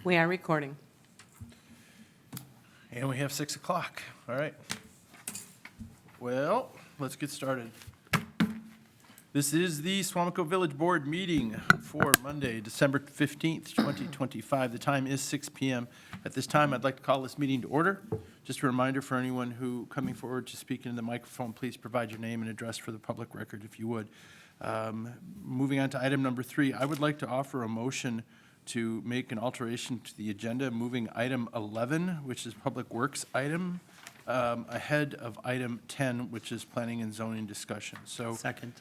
We are recording. And we have 6 o'clock. All right. Well, let's get started. This is the Suamico Village Board meeting for Monday, December 15th, 2025. The time is 6 p.m. At this time, I'd like to call this meeting to order. Just a reminder for anyone who coming forward to speak into the microphone, please provide your name and address for the public record if you would. Moving on to item number 3, I would like to offer a motion to make an alteration to the agenda, moving item 11, which is Public Works item, ahead of item 10, which is Planning and Zoning discussion. So, Second.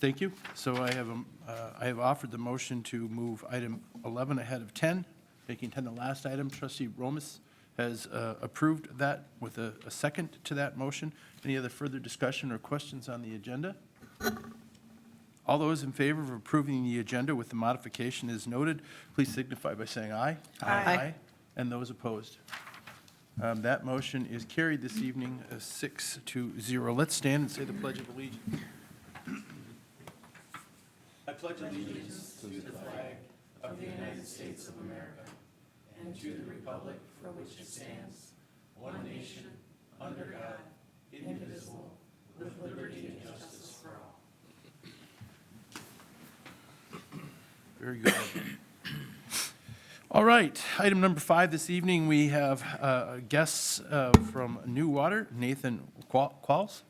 thank you. So I have offered the motion to move item 11 ahead of 10, making 10 the last item. Trustee Romas has approved that with a second to that motion. Any other further discussion or questions on the agenda? All those in favor of approving the agenda with the modification as noted, please signify by saying aye. Aye. And those opposed. That motion is carried this evening, 6-0. Let's stand and say the Pledge of Allegiance. I pledge allegiance to the flag of the United States of America and to the republic for which it stands, one nation, under God, indivisible, with liberty and justice for all. Very good. All right, item number 5 this evening, we have guests from New Water. Nathan Qualls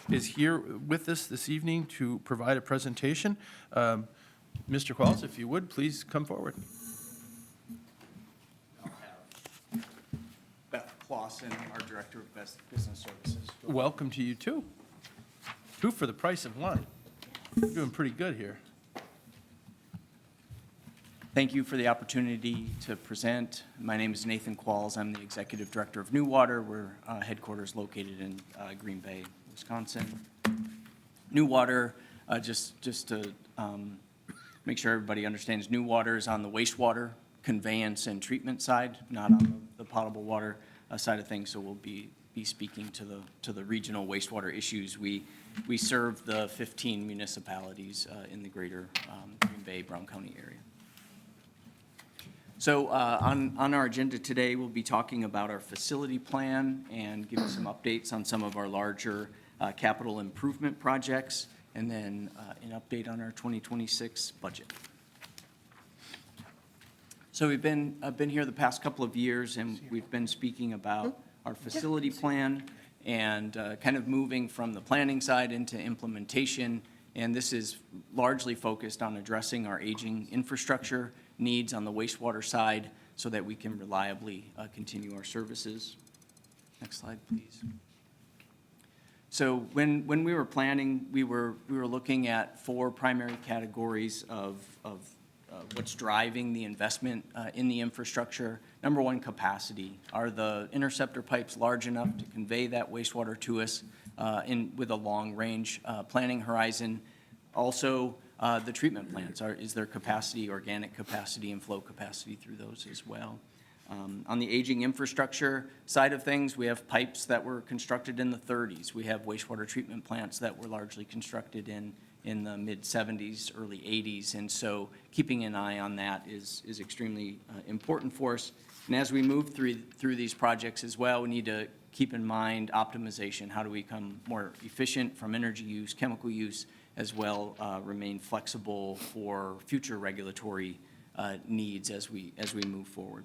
is here with us this evening to provide a presentation. Mr. Qualls, if you would, please come forward. I'll have Beth Clausen, our Director of Business Services. Welcome to you, too. 2 for the price of 1. You're doing pretty good here. Thank you for the opportunity to present. My name is Nathan Qualls. I'm the Executive Director of New Water. We're headquarters located in Green Bay, Wisconsin. New Water, just to make sure everybody understands, New Water is on the wastewater conveyance and treatment side, not on the potable water side of things. So we'll be speaking to the regional wastewater issues. We serve the 15 municipalities in the greater Green Bay, Brown County area. So on our agenda today, we'll be talking about our facility plan and giving some updates on some of our larger capital improvement projects, and then an update on our 2026 budget. So I've been here the past couple of years, and we've been speaking about our facility plan and kind of moving from the planning side into implementation. And this is largely focused on addressing our aging infrastructure needs on the wastewater side so that we can reliably continue our services. Next slide, please. So when we were planning, we were looking at 4 primary categories of what's driving the investment in the infrastructure. Number 1, capacity. Are the interceptor pipes large enough to convey that wastewater to us with a long-range planning horizon? Also, the treatment plants, is there capacity, organic capacity and flow capacity through those as well? On the aging infrastructure side of things, we have pipes that were constructed in the 30s. We have wastewater treatment plants that were largely constructed in the mid-70s, early 80s. And so keeping an eye on that is extremely important for us. And as we move through these projects as well, we need to keep in mind optimization. How do we become more efficient from energy use, chemical use, as well remain flexible for future regulatory needs as we move forward.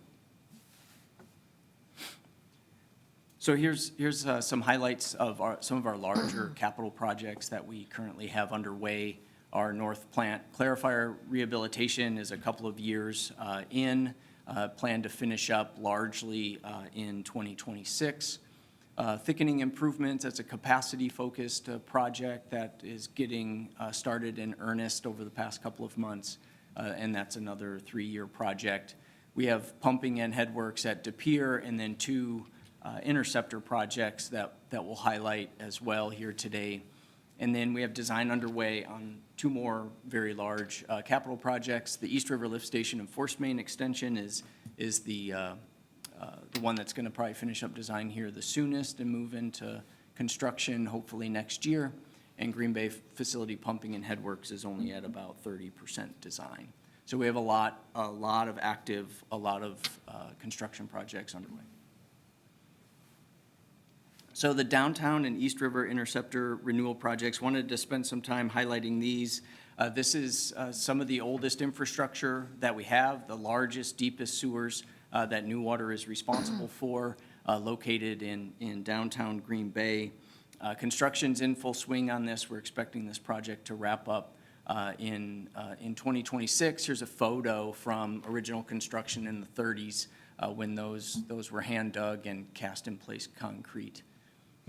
So here's some highlights of some of our larger capital projects that we currently have underway. Our North Plant clarifier rehabilitation is a couple of years in, plan to finish up largely in 2026. Thickening improvements, that's a capacity-focused project that is getting started in earnest over the past couple of months, and that's another 3-year project. We have pumping and headworks at De Pere, and then 2 interceptor projects that we'll highlight as well here today. And then we have design underway on 2 more very large capital projects. The East River Lift Station and Force Main Extension is the one that's going to probably finish up design here the soonest and move into construction hopefully next year. And Green Bay facility pumping and headworks is only at about 30% design. So we have a lot of active, construction projects underway. So the downtown and East River Interceptor renewal projects, wanted to spend some time highlighting these. This is some of the oldest infrastructure that we have, the largest, deepest sewers that New Water is responsible for, located in downtown Green Bay. Construction's in full swing on this. We're expecting this project to wrap up in 2026. Here's a photo from original construction in the 30s when those were hand dug and cast in place concrete.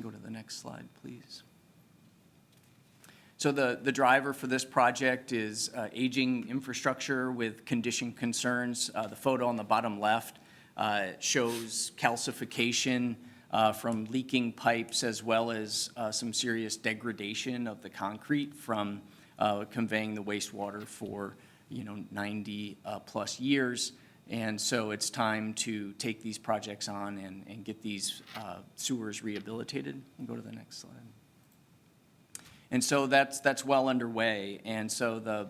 Go to the next slide, please. So the driver for this project is aging infrastructure with condition concerns. The photo on the bottom left shows calcification from leaking pipes, as well as some serious degradation of the concrete from conveying the wastewater for 90 plus years. And so it's time to take these projects on and get these sewers rehabilitated. And go to the next slide. And so that's well underway. And so the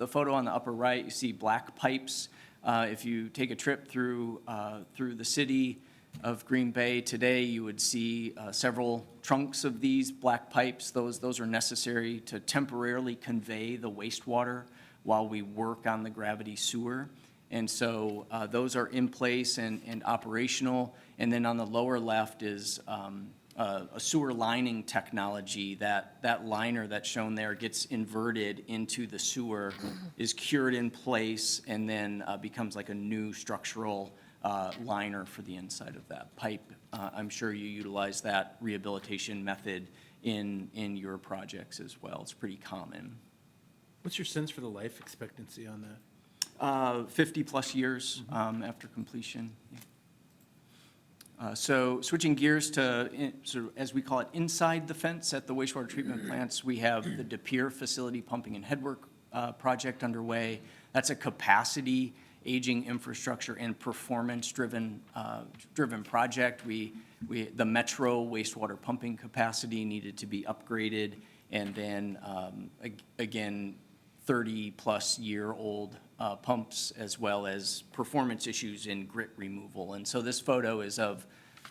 photo on the upper right, you see black pipes. If you take a trip through the city of Green Bay today, you would see several trunks of these black pipes. Those are necessary to temporarily convey the wastewater while we work on the gravity sewer. And so those are in place and operational. And then on the lower left is a sewer lining technology. That liner that's shown there gets inverted into the sewer, is cured in place, and then becomes like a new structural liner for the inside of that pipe. I'm sure you utilize that rehabilitation method in your projects as well. It's pretty common. What's your sense for the life expectancy on that? 50 plus years after completion. So switching gears to, sort of, as we call it, inside the fence at the wastewater treatment plants, we have the De Pere facility pumping and headwork project underway. That's a capacity, aging infrastructure, and performance-driven project. The Metro wastewater pumping capacity needed to be upgraded, and then again, 30-plus year old pumps, as well as performance issues in grit removal. And so this photo is of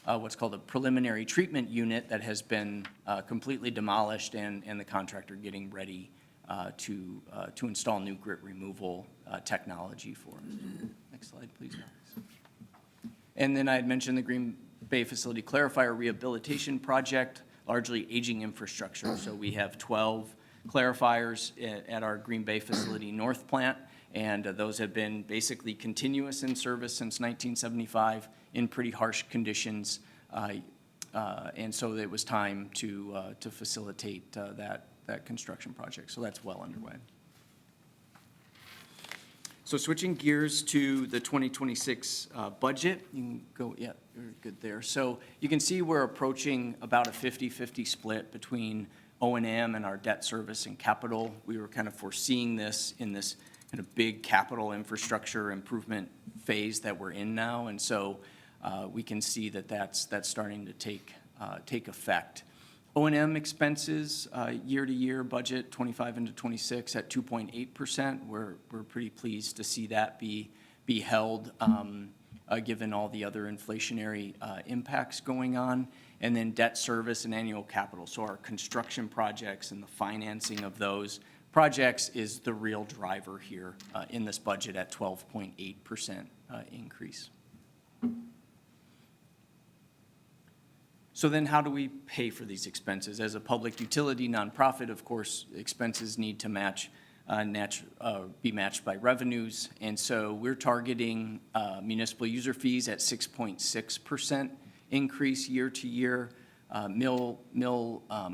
what's called a preliminary treatment unit that has been completely demolished, and the contractor getting ready to install new grit removal technology for it. Next slide, please, Alex. And then I had mentioned the Green Bay Facility Clarifier Rehabilitation Project, largely aging infrastructure. So we have 12 clarifiers at our Green Bay Facility North plant, and those have been basically continuous in service since 1975 in pretty harsh conditions. And so it was time to facilitate that construction project. So that's well underway. So switching gears to the 2026 budget, you can go, yeah, you're good there. So you can see we're approaching about a 50-50 split between O&M and our debt service and capital. We were kind of foreseeing this in this kind of big capital infrastructure improvement phase that we're in now. And so we can see that that's starting to take effect. O&M expenses, year-to-year budget, 25 into 26 at 2.8%. We're pretty pleased to see that be held, given all the other inflationary impacts going on. And then debt service and annual capital. So our construction projects and the financing of those projects is the real driver here in this budget at 12.8% increase. So then how do we pay for these expenses? As a public utility nonprofit, of course, expenses need to be matched by revenues. And so we're targeting municipal user fees at 6.6% increase year to year. Mill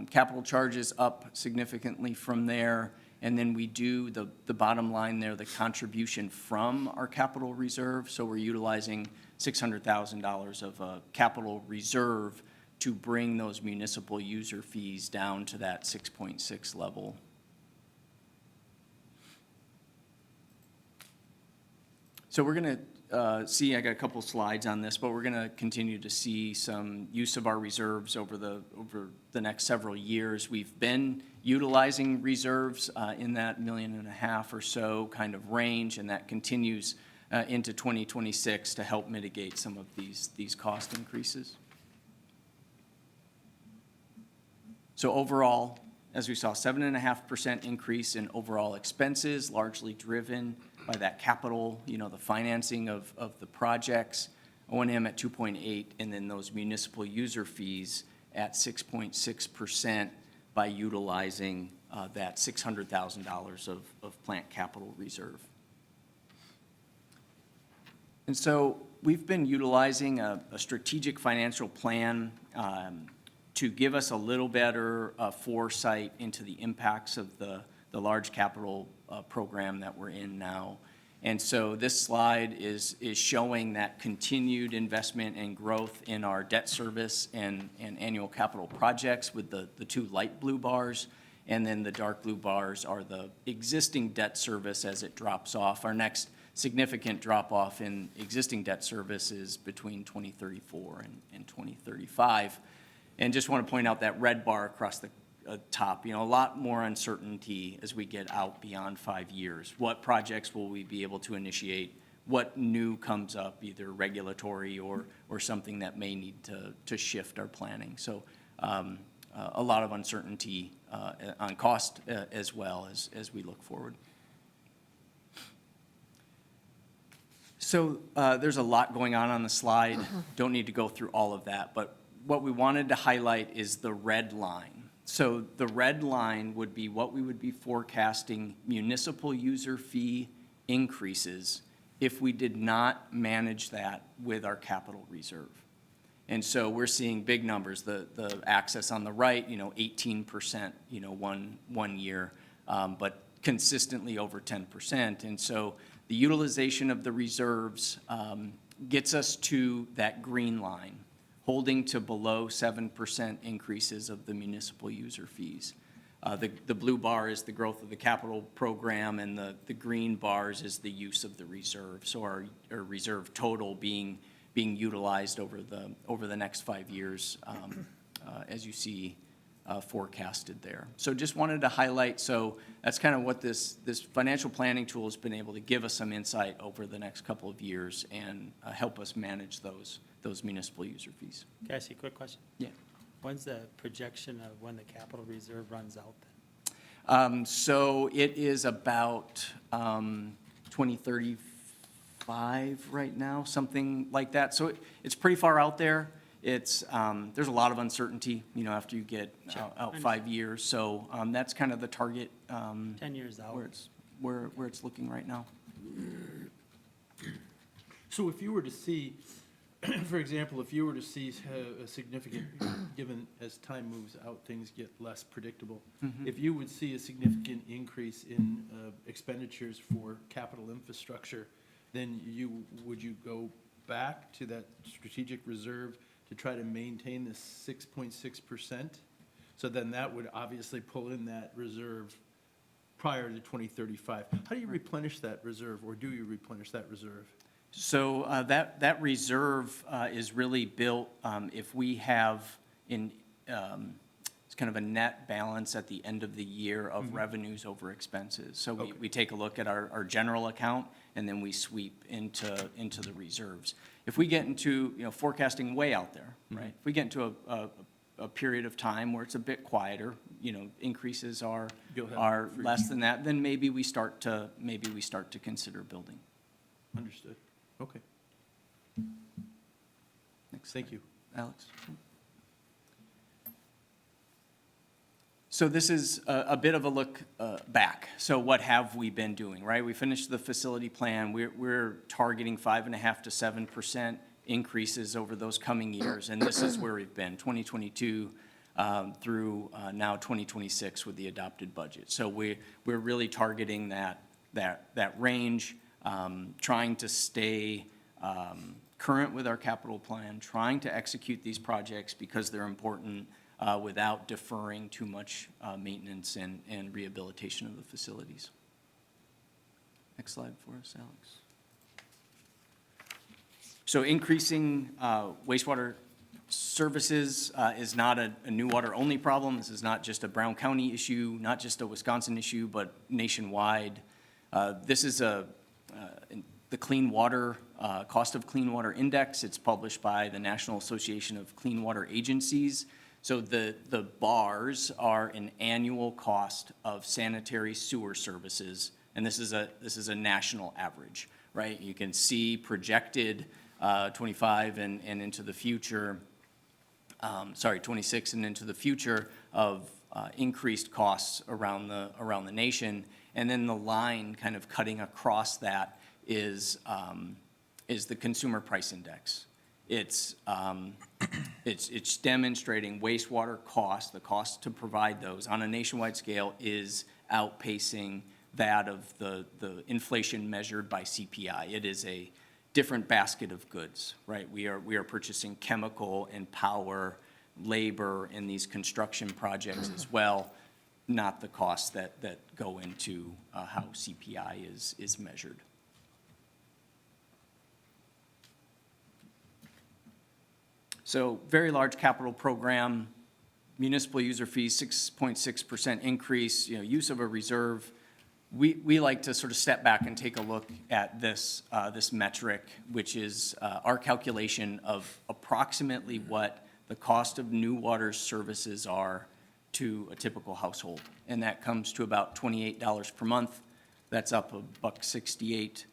capital charges up significantly from there. And then we do the bottom line there, the contribution from our capital reserve. So we're utilizing $600,000 of a capital reserve to bring those municipal user fees down to that 6.6 level. So we're going to see, I got a couple slides on this, but we're going to continue to see some use of our reserves over the next several years. We've been utilizing reserves in that $1.5 million or so kind of range, and that continues into 2026 to help mitigate some of these cost increases. So overall, as we saw, 7.5% increase in overall expenses, largely driven by that capital, the financing of the projects, O&M at 2.8, and then those municipal user fees at 6.6% by utilizing that $600,000 of plant capital reserve. And so we've been utilizing a strategic financial plan to give us a little better foresight into the impacts of the large capital program that we're in now. And so this slide is showing that continued investment and growth in our debt service and annual capital projects with the two light blue bars, and then the dark blue bars are the existing debt service as it drops off. Our next significant drop-off in existing debt service is between 2034 and 2035. And just want to point out that red bar across the top, a lot more uncertainty as we get out beyond 5 years. What projects will we be able to initiate? What new comes up, either regulatory or something that may need to shift our planning? So a lot of uncertainty on cost as well as we look forward. So there's a lot going on the slide. Don't need to go through all of that, but what we wanted to highlight is the red line. So the red line would be what we would be forecasting municipal user fee increases if we did not manage that with our capital reserve. And so we're seeing big numbers. The axis on the right, 18%, one year, but consistently over 10%. And so the utilization of the reserves gets us to that green line, holding to below 7% increases of the municipal user fees. The blue bar is the growth of the capital program, and the green bars is the use of the reserve. So our reserve total being utilized over the next 5 years, as you see forecasted there. So just wanted to highlight, so that's kind of what this financial planning tool has been able to give us some insight over the next couple of years and help us manage those municipal user fees. Can I ask you a quick question? Yeah. When's the projection of when the capital reserve runs out then? So it is about 2035 right now, something like that. So it's pretty far out there. It's there's a lot of uncertainty, after you get out 5 years. So that's kind of the target. 10 years out. Where it's looking right now. So if you were to see, for example, if you were to see a significant, given as time moves out, things get less predictable. Mm-hmm. If you would see a significant increase in expenditures for capital infrastructure, then would you go back to that strategic reserve to try to maintain the 6.6%? So then that would obviously pull in that reserve prior to 2035. How do you replenish that reserve, or do you replenish that reserve? So that reserve is really built if we have it's kind of a net balance at the end of the year of revenues over expenses. So we take a look at our general account, and then we sweep into the reserves. If we get into forecasting way out there, right? If we get into a period of time where it's a bit quieter, increases are less than that, then maybe we start to consider building. Understood. Okay. Next. Thank you. Alex? So this is a bit of a look back. So what have we been doing, right? We finished the facility plan. We're targeting 5.5% to 7% increases over those coming years, and this is where we've been, 2022 through now 2026 with the adopted budget. So we're really targeting that range, trying to stay current with our capital plan, trying to execute these projects because they're important without deferring too much maintenance and rehabilitation of the facilities. Next slide for us, Alex. So increasing wastewater Services is not a new water-only problem. This is not just a Brown County issue, not just a Wisconsin issue, but nationwide. This is the Clean Water, Cost of Clean Water Index. It's published by the National Association of Clean Water Agencies. So the bars are an annual cost of sanitary sewer services, and this is a national average, right? You can see projected 25 and into the future, 26 and into the future of increased costs around the nation. And then the line kind of cutting across that is the Consumer Price Index. It's demonstrating wastewater costs, the cost to provide those on a nationwide scale is outpacing that of the inflation measured by CPI. It is a different basket of goods, right? We are purchasing chemical and power, labor in these construction projects as well, not the costs that go into how CPI is measured. So very large capital program, municipal user fees, 6.6% increase, use of a reserve. We like to sort of step back and take a look at this metric, which is our calculation of approximately what the cost of new water services are to a typical household. And that comes to about $28 per month. That's up $1.68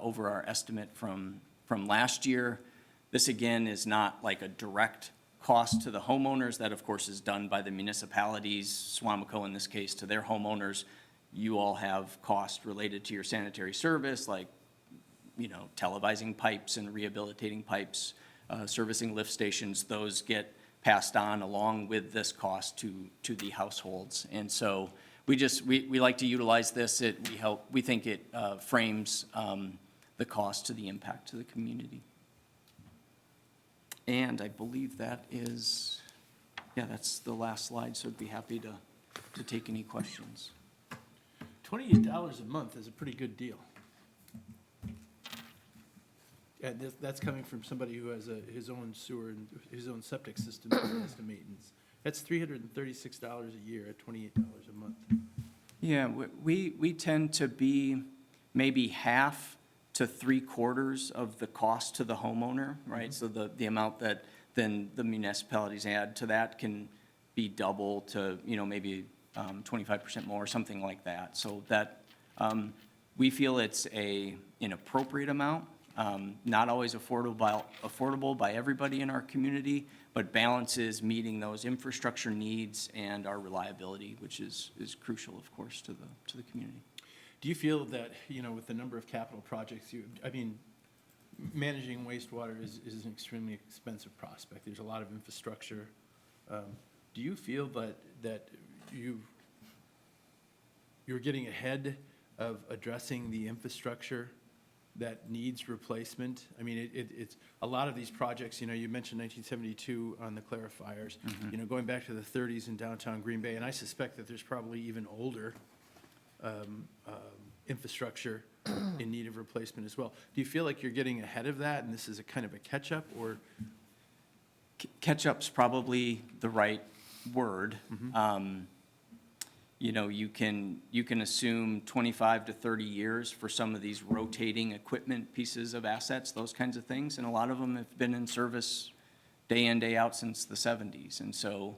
over our estimate from last year. This, again, is not like a direct cost to the homeowners. That, of course, is done by the municipalities, Suamico in this case, to their homeowners. You all have costs related to your sanitary service, like, televising pipes and rehabilitating pipes, servicing lift stations. Those get passed on along with this cost to the households. And so we like to utilize this. We think it frames the cost to the impact to the community. And I believe that is, that's the last slide, so I'd be happy to take any questions. $28 a month is a pretty good deal. And that's coming from somebody who has his own sewer and his own septic system and has to maintenance. That's $336 a year at $28 a month. Yeah, we tend to be maybe half to 3/4 of the cost to the homeowner, right? So the amount that then the municipalities add to that can be double to, maybe 25% more, something like that. So that, we feel it's an appropriate amount, not always affordable by everybody in our community, but balances meeting those infrastructure needs and our reliability, which is crucial, of course, to the community. Do you feel that, with the number of capital projects, managing wastewater is an extremely expensive prospect. There's a lot of infrastructure. Do you feel that you're getting ahead of addressing the infrastructure that needs replacement? I mean, it's a lot of these projects, you mentioned 1972 on the clarifiers, going back to the 30s in downtown Green Bay, and I suspect that there's probably even older infrastructure in need of replacement as well. Do you feel like you're getting ahead of that and this is a kind of a catch-up, or? Catch-up's probably the right word. You can assume 25 to 30 years for some of these rotating equipment pieces of assets, those kinds of things, and a lot of them have been in service day in, day out since the 70s, and so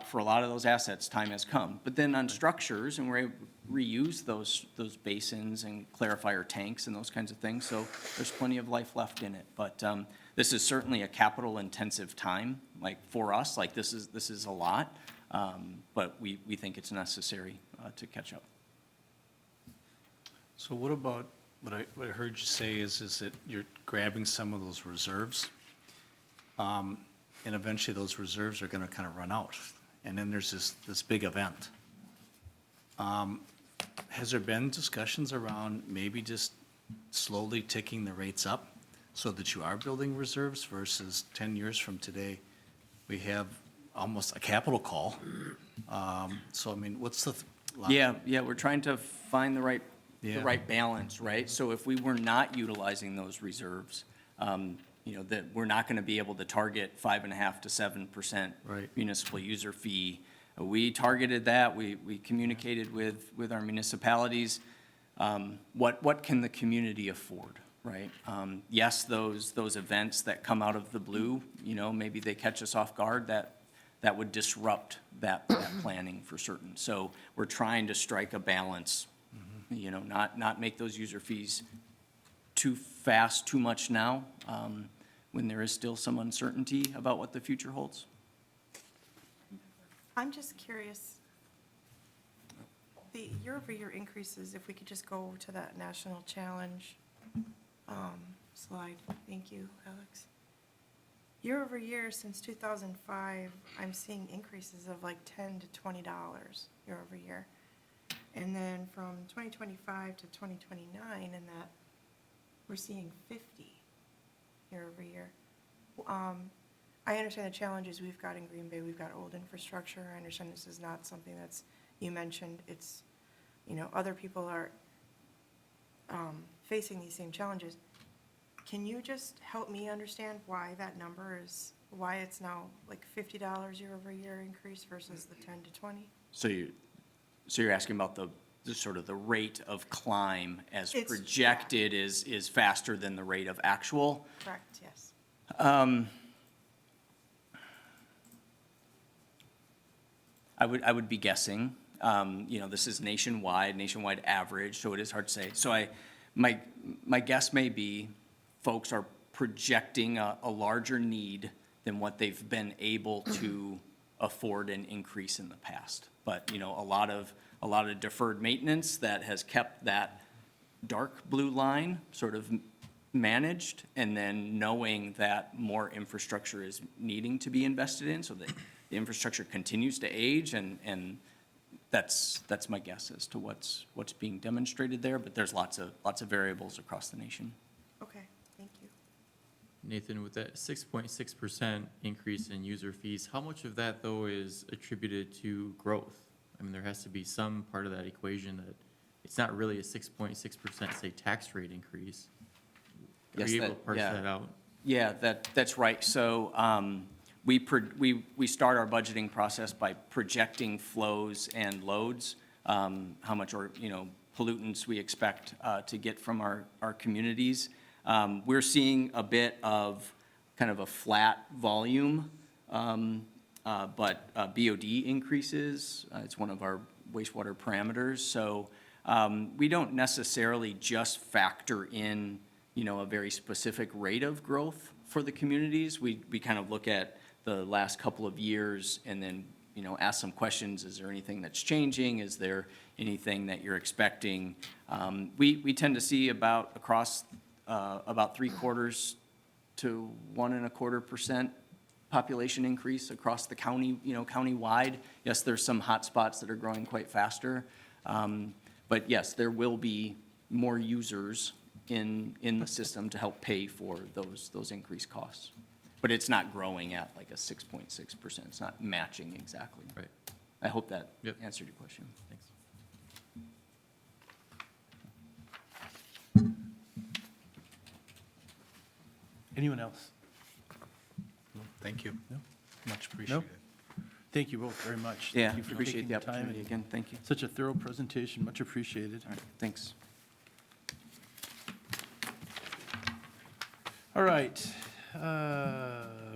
for a lot of those assets, time has come. But then on structures, and we're able to reuse those basins and clarifier tanks and those kinds of things, so there's plenty of life left in it. But this is certainly a capital-intensive time, like for us, like this is a lot, but we think it's necessary to catch up. So what about, what I heard you say is that you're grabbing some of those reserves, and eventually those reserves are gonna kind of run out, and then there's this big event. Has there been discussions around maybe just slowly ticking the rates up so that you are building reserves versus 10 years from today, we have almost a capital call? So, I mean, what's the? Yeah, we're trying to find the right balance, right? So if we were not utilizing those reserves, that we're not going to be able to target 5.5 to 7% Right. municipal user fee. We targeted that, we communicated with our municipalities. What can the community afford, right? Yes, those events that come out of the blue, maybe they catch us off guard, that would disrupt that planning for certain. So we're trying to strike a balance, not make those user fees too fast, too much now, when there is still some uncertainty about what the future holds. I'm just curious, the year-over-year increases, if we could just go to that national challenge slide. Thank you, Alex. Year-over-year, since 2005, I'm seeing increases of like $10 to $20 year-over-year. And then from 2025 to 2029, and that, we're seeing 50 year-over-year. I understand the challenges we've got in Green Bay. We've got old infrastructure. I understand this is not something that's, you mentioned, it's, other people are facing these same challenges. Can you just help me understand why that number is, why it's now like $50 year-over-year increase versus the 10 to 20? So you're asking about the sort of the rate of climb as It's- projected is faster than the rate of actual? Correct, yes. I would be guessing. This is nationwide average, so it is hard to say. So my guess may be folks are projecting a larger need than what they've been able to afford and increase in the past. But, a lot of deferred maintenance that has kept that dark blue line sort of managed, and then knowing that more infrastructure is needing to be invested in, so that the infrastructure continues to age, and that's my guess as to what's being demonstrated there, but there's lots of variables across the nation. Okay, thank you. Nathan, with that 6.6% increase in user fees, how much of that, though, is attributed to growth? I mean, there has to be some part of that equation that it's not really a 6.6%, say, tax rate increase. Are Yes, you able to parse yeah. that out? Yeah, that's right. So we start our budgeting process by projecting flows and loads, how much pollutants we expect to get from our communities. We're seeing a bit of kind of a flat volume, but BOD increases. It's one of our wastewater parameters. So we don't necessarily just factor in, a very specific rate of growth for the communities. We kind of look at the last couple of years and then, ask some questions. Is there anything that's changing? Is there anything that you're expecting? We tend to see about 3/4 to 1.25% population increase across the county, county-wide. Yes, there's some hot spots that are growing quite faster. But yes, there will be more users in the system to help pay for those increased costs. But it's not growing at like a 6.6%. It's not matching exactly. Right. I hope that Yep. answered your question. Thanks. Anyone else? Thank you. No? Much appreciated. Thank you both very much. Yeah, Thank you for appreciate taking the time opportunity and again. Thank you. such a thorough presentation, much appreciated. All right, thanks. All right,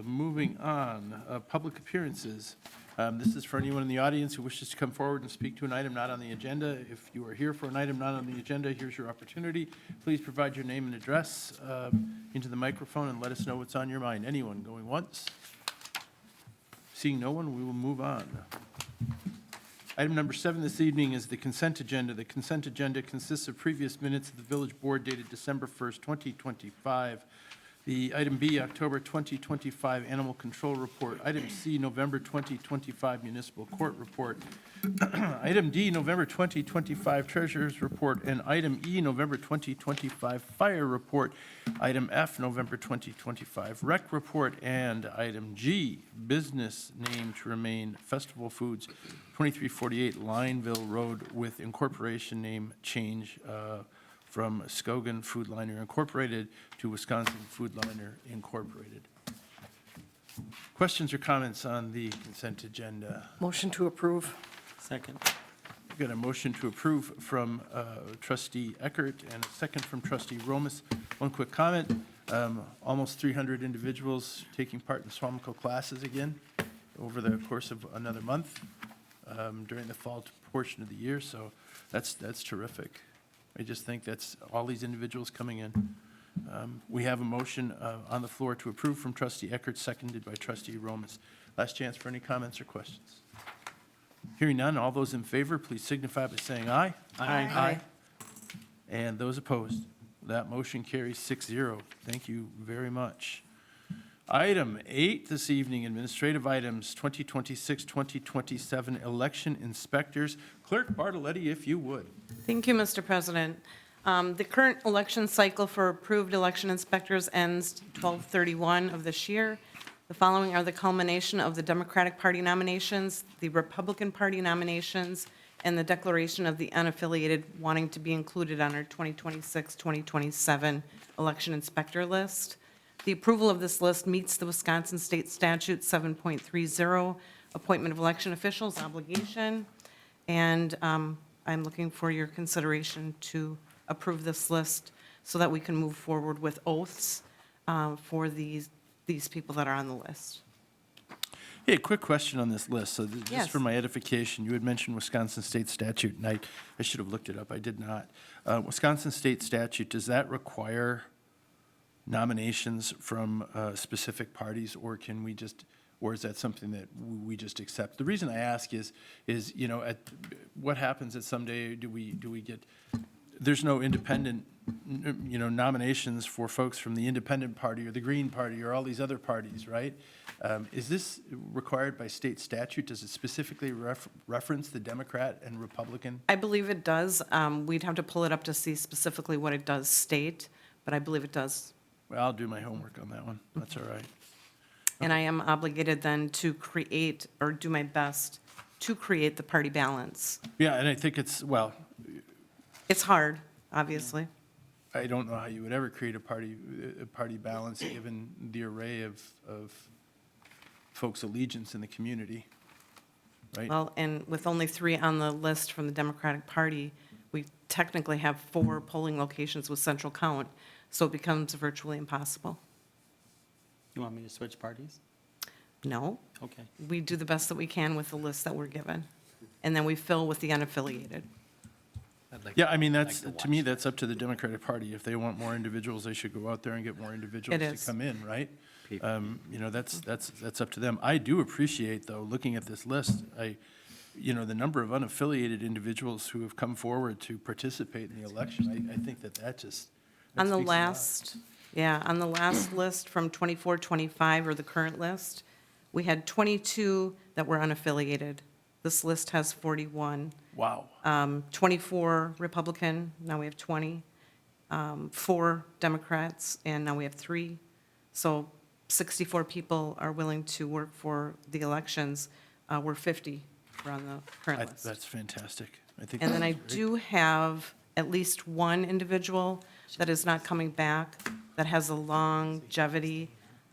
moving on, public appearances. This is for anyone in the audience who wishes to come forward and speak to an item not on the agenda. If you are here for an item not on the agenda, here's your opportunity. Please provide your name and address into the microphone and let us know what's on your mind. Anyone going once? Seeing no one, we will move on. Item number 7 this evening is the consent agenda. The consent agenda consists of previous minutes of the village board dated December 1st, 2025. The item B, October 2025 Animal Control Report. Item C, November 2025 Municipal Court Report. Item D, November 2025 Treasurer's Report. And item E, November 2025 Fire Report. Item F, November 2025 Rec Report. And item G, business name to remain Festival Foods, 2348 Lineville Road with incorporation name change from Skogan Food Liner Incorporated to Wisconsin Food Liner Incorporated. Questions or comments on the consent agenda? Motion to approve. Second. We've got a motion to approve from trustee Eckert and a second from trustee Romas. One quick comment, almost 300 individuals taking part in Suamico classes again over the course of another month during the fall portion of the year, so that's terrific. I just think that's all these individuals coming in. We have a motion on the floor to approve from trustee Eckert, seconded by trustee Romas. Last chance for any comments or questions. Hearing none, all those in favor, please signify by saying aye. Aye. And those opposed, that motion carries 6-0. Thank you very much. Item 8 this evening, administrative items, 2026-2027 election inspectors. Clerk Bartoletti, if you would. Thank you, Mr. President. The current election cycle for approved election inspectors ends 12/31 of this year. The following are the culmination of the Democratic Party nominations, the Republican Party nominations, and the declaration of the unaffiliated wanting to be included on our 2026-2027 election inspector list. The approval of this list meets the Wisconsin State Statute 7.30, appointment of election officials obligation, and I'm looking for your consideration to approve this list so that we can move forward with oaths for these people that are on the list. Hey, a quick question on this list. So Yes. just for my edification, you had mentioned Wisconsin State Statute, and I should have looked it up. I did not. Wisconsin State Statute, does that require nominations from specific parties, or can we just, or is that something that we just accept? The reason I ask is you know, what happens that someday do we get, there's no independent, you know, nominations for folks from the Independent Party or the Green Party or all these other parties, right? Is this required by state statute? Does it specifically reference the Democrat and Republican? I believe it does. We'd have to pull it up to see specifically what it does state, but I believe it does. Well, I'll do my homework on that one. That's all right. And I am obligated then to create, or do my best to create the party balance. Yeah, and I think it's, well, It's hard, obviously. I don't know how you would ever create a party balance given the array of folks' allegiance in the community, right? Well, and with only 3 on the list from the Democratic Party, we technically have 4 polling locations with central count, so it becomes virtually impossible. You want me to switch parties? No, Okay. we do the best that we can with the list that we're given, and then we fill with the unaffiliated. Yeah, I mean, that's, like to to me, watch that's up to the Democratic Party. If they want more individuals, they should go out there and get more individuals It to is. come in, right? You know, that's up to them. I do appreciate, though, looking at this list, you know, the number of unaffiliated individuals who have come forward to participate in the election. I think that just. that On the speaks a lot. last, yeah, on the last list from 24-25, or the current list, we had 22 that were unaffiliated. This list has 41. Wow. 24 Republican, now we have 20. 4 Democrats, and now we have 3. So 64 people are willing to work for the elections. We're 50 for on the current list. That's fantastic. I think. And then I that's great. do have at least one individual that is not coming back, that has a longevity,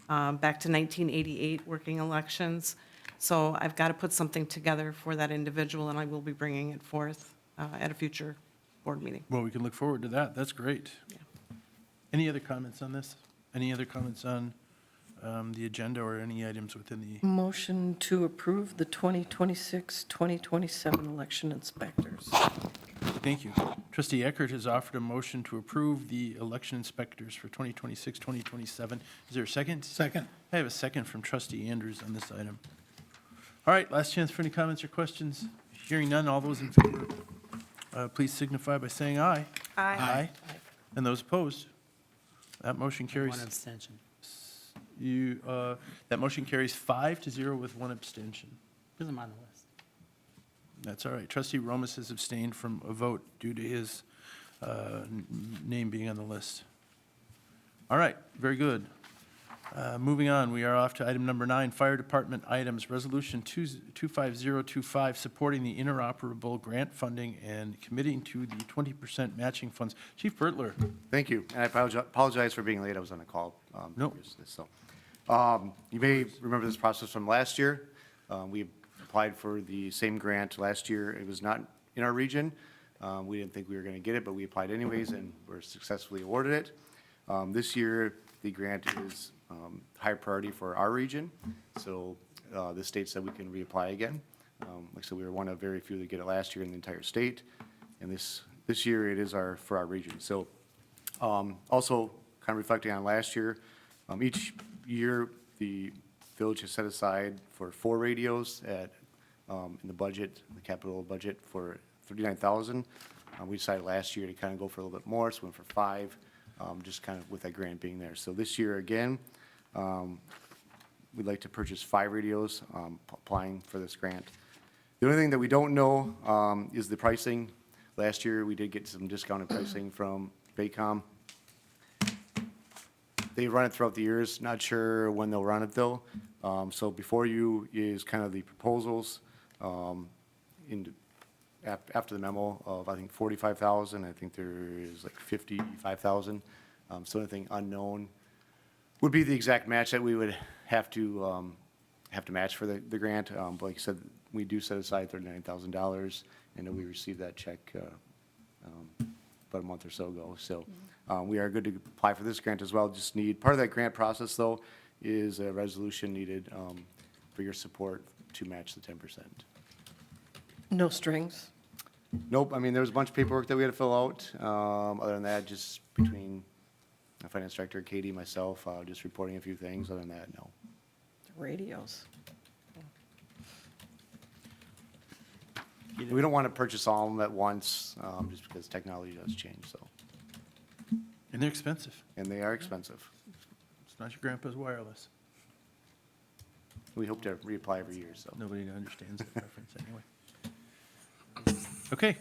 back to 1988, working elections. So I've got to put something together for that individual, and I will be bringing it forth at a future board meeting. Well, we can look forward to that. That's great. Yeah. Any other comments on this? Any other comments on the agenda or any items within the, Motion to approve the 2026-2027 election inspectors. thank you. Trustee Eckert has offered a motion to approve the election inspectors for 2026, 2027. Is there a second? Second. I have a second from trustee Andrews on this item. All right, last chance for any comments or questions. Hearing none, all those in favor, please signify by saying aye. Aye. And those opposed? That motion carries. One abstention. That motion carries 5-0 with one abstention. Because I'm on the list. That's all right. Trustee Romas has abstained from a vote due to his name being on the list. All right, very good. Moving on, we are off to item number 9, Fire Department items, Resolution 25025, supporting the interoperable grant funding and committing to the 20% matching funds. Chief Bertler. Thank you, and I apologize for being late, I was on a call. No. previously, So, you may remember this process from last year. We applied for the same grant last year, it was not in our region. We didn't think we were going to get it, but we applied anyways, and were successfully awarded it. This year, the grant is high priority for our region, so the state said we can reapply again. Like I said, we were one of very few that get it last year in the entire state, and this year it is for our region. So also kind of reflecting on last year, each year the village has set aside for 4 radios in the budget, the capital budget for $39,000. We decided last year to kind of go for a little bit more, so we went for 5, just kind of with that grant being there. So this year again, we'd like to purchase 5 radios, applying for this grant. The only thing that we don't know is the pricing. Last year, we did get some discounted pricing from Baycom. They run it throughout the years, not sure when they'll run it though. So before you is kind of the proposals after the memo of, I think, 45,000, I think there is like 55,000. So anything unknown would be the exact match that we would have to match for the grant. But like I said, we do set aside $39,000, and we received that check about a month or so ago. So we are good to apply for this grant as well. Just need, part of that grant process though, is a resolution needed for your support to match the 10%. No strings? Nope, I mean, there was a bunch of paperwork that we had to fill out. Other than that, just between the finance director, Katie, myself, just reporting a few things. Other than that, no. Radios. We don't want to purchase all of them at once, just because technology does change, so. And they're expensive. And they are expensive. It's not your grandpa's wireless. We hope to reapply every year, so. Nobody understands the reference anyway. Okay,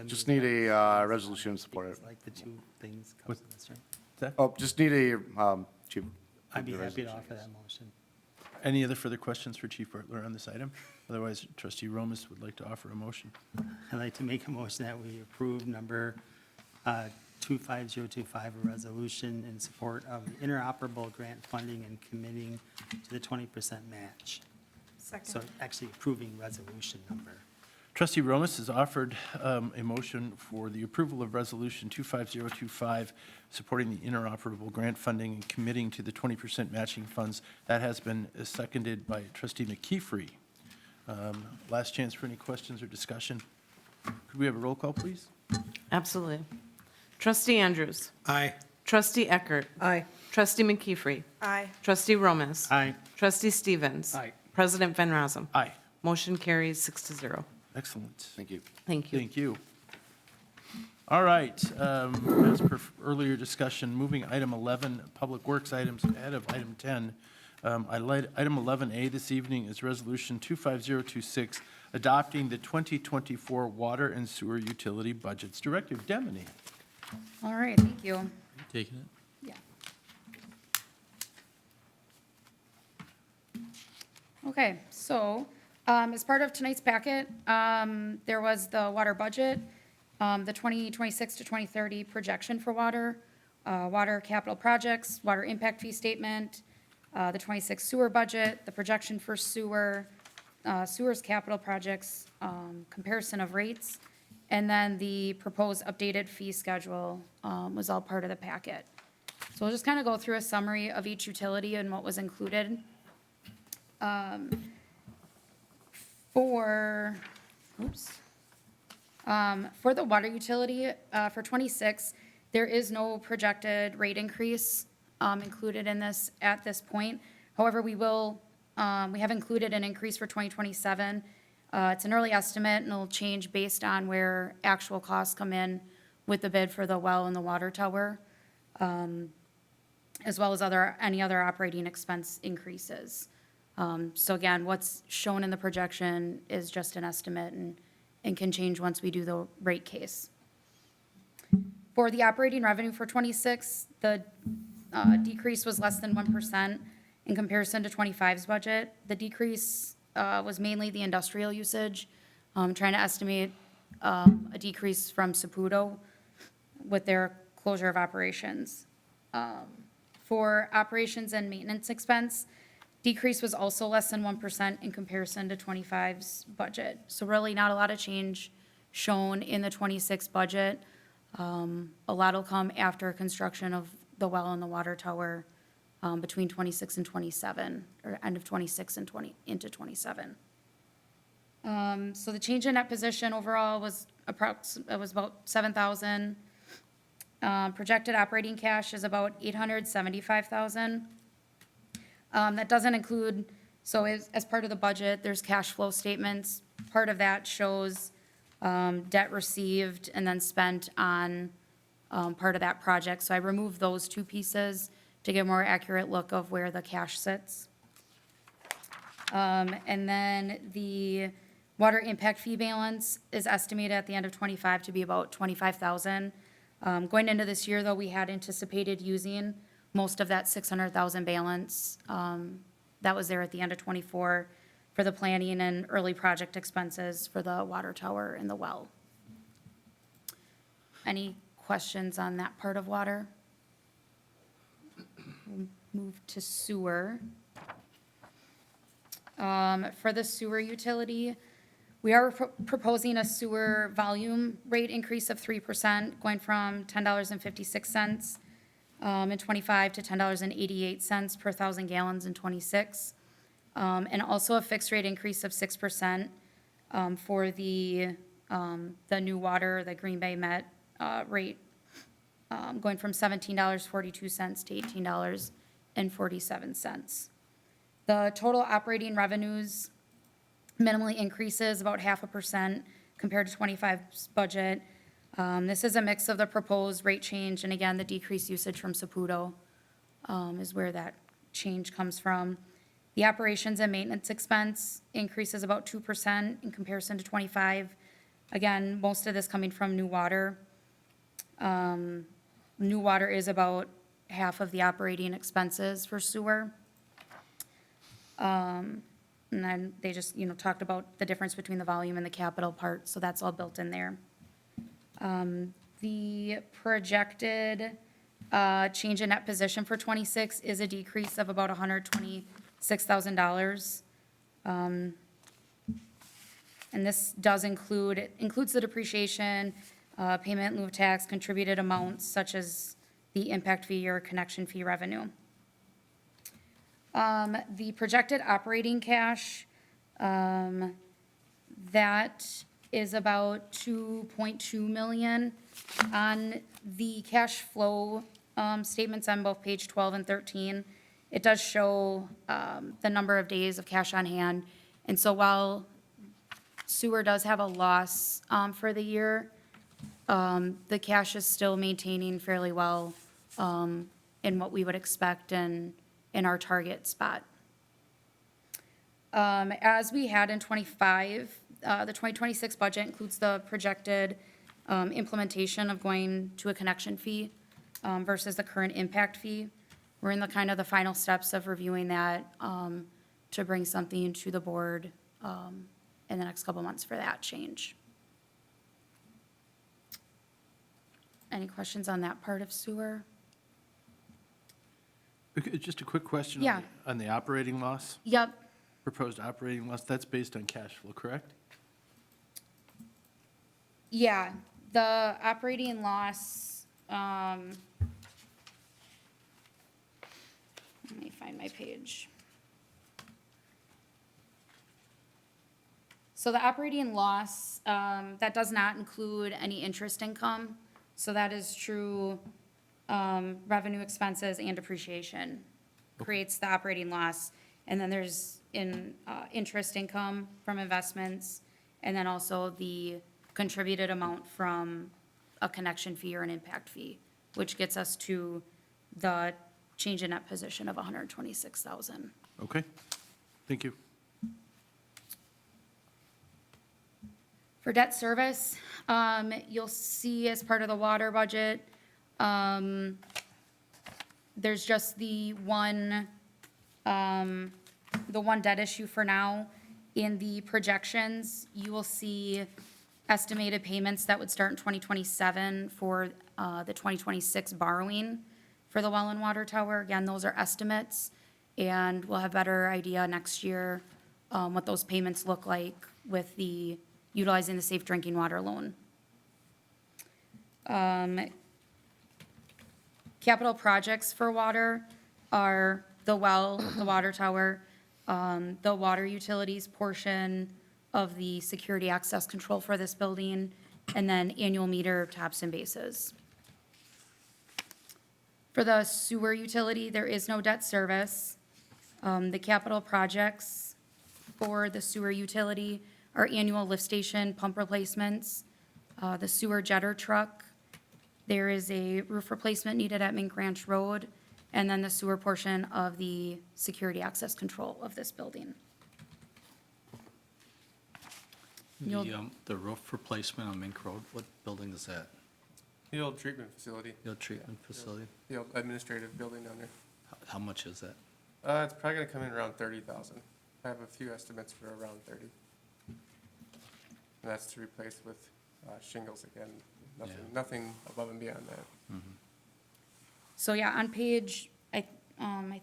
Just need a resolution to support it. Like the 2 things What- comes with this, right? that, Oh, just need a, Chief. I'd be the happy to resolution, offer yes. that motion. any other further questions for Chief Bertler on this item? Otherwise, trustee Romas would like to offer a motion. I'd like to make a motion that we approve number 25025, a resolution in support of the interoperable grant funding and committing to the 20% match. So Second. actually approving resolution number. Trustee Romas has offered a motion for the approval of Resolution 25025, supporting the interoperable grant funding and committing to the 20% matching funds. That has been seconded by trustee McKeefery. Last chance for any questions or discussion. Could we have a roll call, please? Absolutely. Trustee Andrews. Aye. Trustee Eckert. Aye. Trustee McKeefery. Aye. Trustee Romas. Aye. Trustee Stevens. Aye. President Van Rossum. Aye. Motion carries 6-0. Excellent. Thank you. Thank you. Thank you. All right, as per earlier discussion, moving item 11, Public Works items ahead of item 10. Item 11A this evening is Resolution 25026, adopting the 2024 Water and Sewer Utility Budgets. Director Demeny. All right, thank you. You taking it? Yeah. Okay, so as part of tonight's packet, there was the water budget, the 2026 to 2030 projection for water, water capital projects, water impact fee statement, the 26 sewer budget, the projection for sewers capital projects, comparison of rates, and then the proposed updated fee schedule was all part of the packet. So we'll just kind of go through a summary of each utility and what was included. For the water utility, for 26, there is no projected rate increase included in this at this point. However, we have included an increase for 2027. It's an early estimate, and it'll change based on where actual costs come in with the bid for the well and the water tower, as well as any other operating expense increases. So again, what's shown in the projection is just an estimate and can change once we do the rate case. For the operating revenue for 26, the decrease was less than 1% in comparison to 25's budget. The decrease was mainly the industrial usage, trying to estimate a decrease from Saputo with their closure of operations. For operations and maintenance expense, decrease was also less than 1% in comparison to 25's budget. So really not a lot of change shown in the 26 budget. A lot will come after construction of the well and the water tower between 26 and 27, or end of 26 and into 27. So the change in net position overall was about 7,000. Projected operating cash is about 875,000. That doesn't include, so as part of the budget, there's cash flow statements. Part of that shows debt received and then spent on part of that project. So I removed those two pieces to get a more accurate look of where the cash sits. And then the water impact fee balance is estimated at the end of 25 to be about 25,000. Going into this year, though, we had anticipated using most of that 600,000 balance that was there at the end of 24 for the planning and early project expenses for the water tower and the well. Any questions on that part of water? We'll move to sewer. For the sewer utility, we are proposing a sewer volume rate increase of 3%, going from $10.56 in 25 to $10.88 per 1,000 gallons in 26. And also a fixed rate increase of 6% for the new water, the Green Bay Met rate, going from $17.42 to $18.47. The total operating revenues minimally increases about 0.5% compared to 25's budget. This is a mix of the proposed rate change and again, the decreased usage from Saputo is where that change comes from. The operations and maintenance expense increases about 2% in comparison to 25. Again, most of this coming from new water. New water is about half of the operating expenses for sewer. And then they just, talked about the difference between the volume and the capital part, so that's all built in there. The projected change in net position for 26 is a decrease of about $126,000. And this does includes the depreciation, payment in lieu of tax, contributed amounts such as the impact fee or connection fee revenue. The projected operating cash, that is about 2.2 million. On the cash flow statements on both page 12 and 13, it does show the number of days of cash on hand. And so while sewer does have a loss for the year, the cash is still maintaining fairly well in what we would expect in our target spot. As we had in 25, the 2026 budget includes the projected implementation of going to a connection fee versus the current impact fee. We're in the the final steps of reviewing that to bring something to the board in the next couple months for that change. Any questions on that part of sewer? Okay, just a quick question. Yeah. On the operating loss, Yep, proposed operating loss, that's based on cash flow, correct? yeah, the operating loss, let me find my page. So the operating loss, that does not include any interest income. So that is true revenue expenses and depreciation creates the operating loss. And then there's interest income from investments, and then also the contributed amount from a connection fee or an impact fee, which gets us to the change in net position of 126,000. Okay, thank you. For debt service, you'll see as part of the water budget, There's just the one debt issue for now. In the projections, you will see estimated payments that would start in 2027 for the 2026 borrowing for the well and water tower. Again, those are estimates, and we'll have better idea next year what those payments look like with the, utilizing the safe drinking water loan. Capital projects for water are the well, the water tower, the water utilities portion of the security access control for this building, and then annual meter tops and bases. For the sewer utility, there is no debt service. The capital projects for the sewer utility are annual lift station pump replacements, the sewer jetter truck. There is a roof replacement needed at Mink Ranch Road, and then the sewer portion of the security access control of this building. The roof replacement on Mink Road, what building is that? The old treatment facility, The old treatment facility? the old administrative building down there. How much is that? It's probably gonna come in around 30,000. I have a few estimates for around 30. And that's to replace with shingles again, nothing above and beyond that. So yeah, on page, I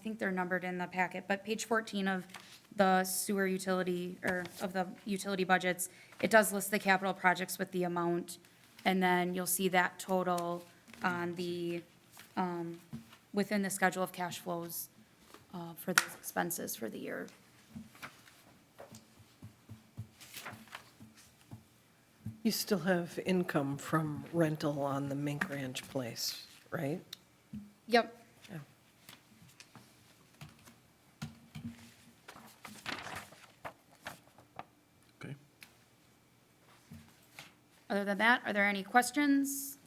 think they're numbered in the packet, but page 14 of the sewer utility, or of the utility budgets, it does list the capital projects with the amount, and then you'll see that total on the, within the schedule of cash flows for those expenses for the year. You still have income from rental on the Mink Ranch place, right? Yep. Yeah. Okay. Other than that, are there any questions?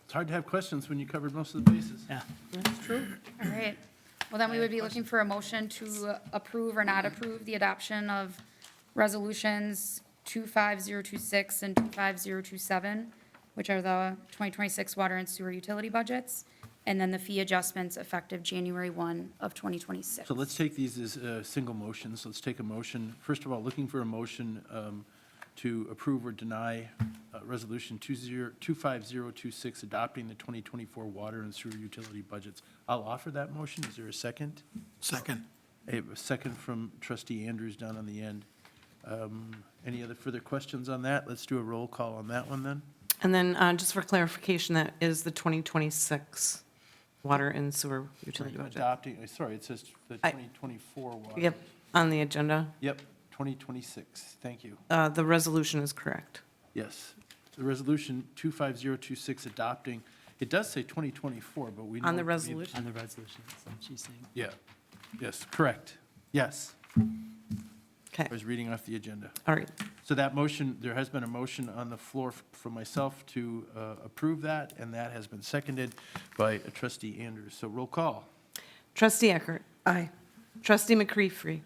It's hard to have questions when you covered most of the bases. Yeah. All right. Well, then we would be looking for a motion to approve or not approve the adoption of resolutions 25026 and 25027, which are the 2026 water and sewer utility budgets, and then the fee adjustments effective January 1 of 2026. So let's take these as single motions. Let's take a motion. First of all, looking for a motion to approve or deny Resolution 25026, adopting the 2024 water and sewer utility budgets. I'll offer that motion. Is there a second? Second. I have a second from trustee Andrews down on the end. Any other further questions on that? Let's do a roll call on that one then. And then, just for clarification, that is the 2026 water and sewer utility budget. Adopting, sorry, it says the I- 2024 water. Yep, on the agenda. Yep, 2026. Thank you. The resolution is correct. Yes. The resolution 25026 adopting, it does say 2024, but we know. On the we- resolution. On the resolution, so she's saying. Yeah, yes, correct. Yes, Okay, I was reading off the agenda. all right. So that motion, there has been a motion on the floor from myself to approve that, and that has been seconded by trustee Andrews. So roll call. Trustee Eckert. Aye. Trustee McCreefree.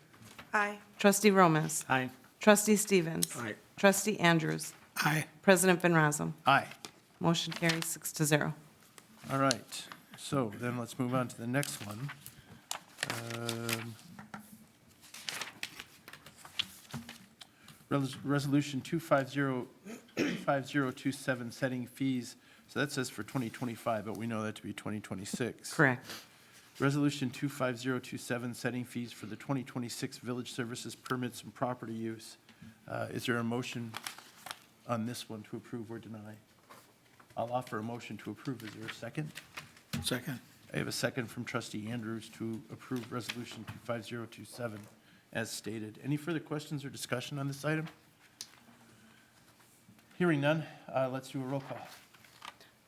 Aye. Trustee Romas. Aye. Trustee Stevens. Aye. Trustee Andrews. Aye. President Van Rossum. Aye. Motion carries 6-0. All right, so then let's move on to the next one. Resolution 25027, setting fees, so that says for 2025, but we know that to be 2026. Correct. Resolution 25027, setting fees for the 2026 village services permits and property use. Is there a motion on this one to approve or deny? I'll offer a motion to approve. Is there a second? Second. I have a second from trustee Andrews to approve resolution 25027 as stated. Any further questions or discussion on this item? Hearing none, let's do a roll call.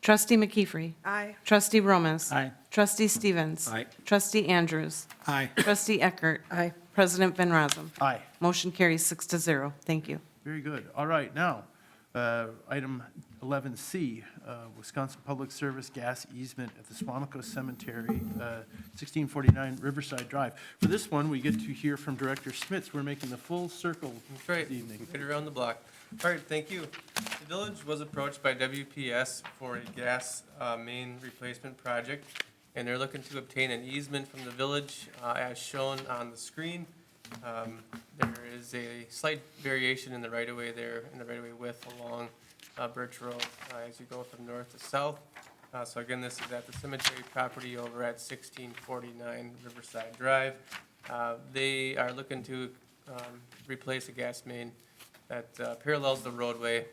Trustee McKeefery. Aye. Trustee Romas. Aye. Trustee Stevens. Aye. Trustee Andrews. Aye. Trustee Eckert. Aye. President Van Rossum. Aye. Motion carries 6-0. Thank you. Very good. All right, now, item 11C, Wisconsin Public Service gas easement at the Suamico Cemetery, 1649 Riverside Drive. For this one, we get to hear from Director Schmitz. We're making the full circle That's right. this evening. Get around the block. All right, thank you. The village was approached by WPS for a gas main replacement project, and they're looking to obtain an easement from the village as shown on the screen. There is a slight variation in the right-of-way there, in the right-of-way width along Birch Road as you go from north to south. So again, this is at the cemetery property over at 1649 Riverside Drive. They are looking to replace a gas main that parallels the roadway.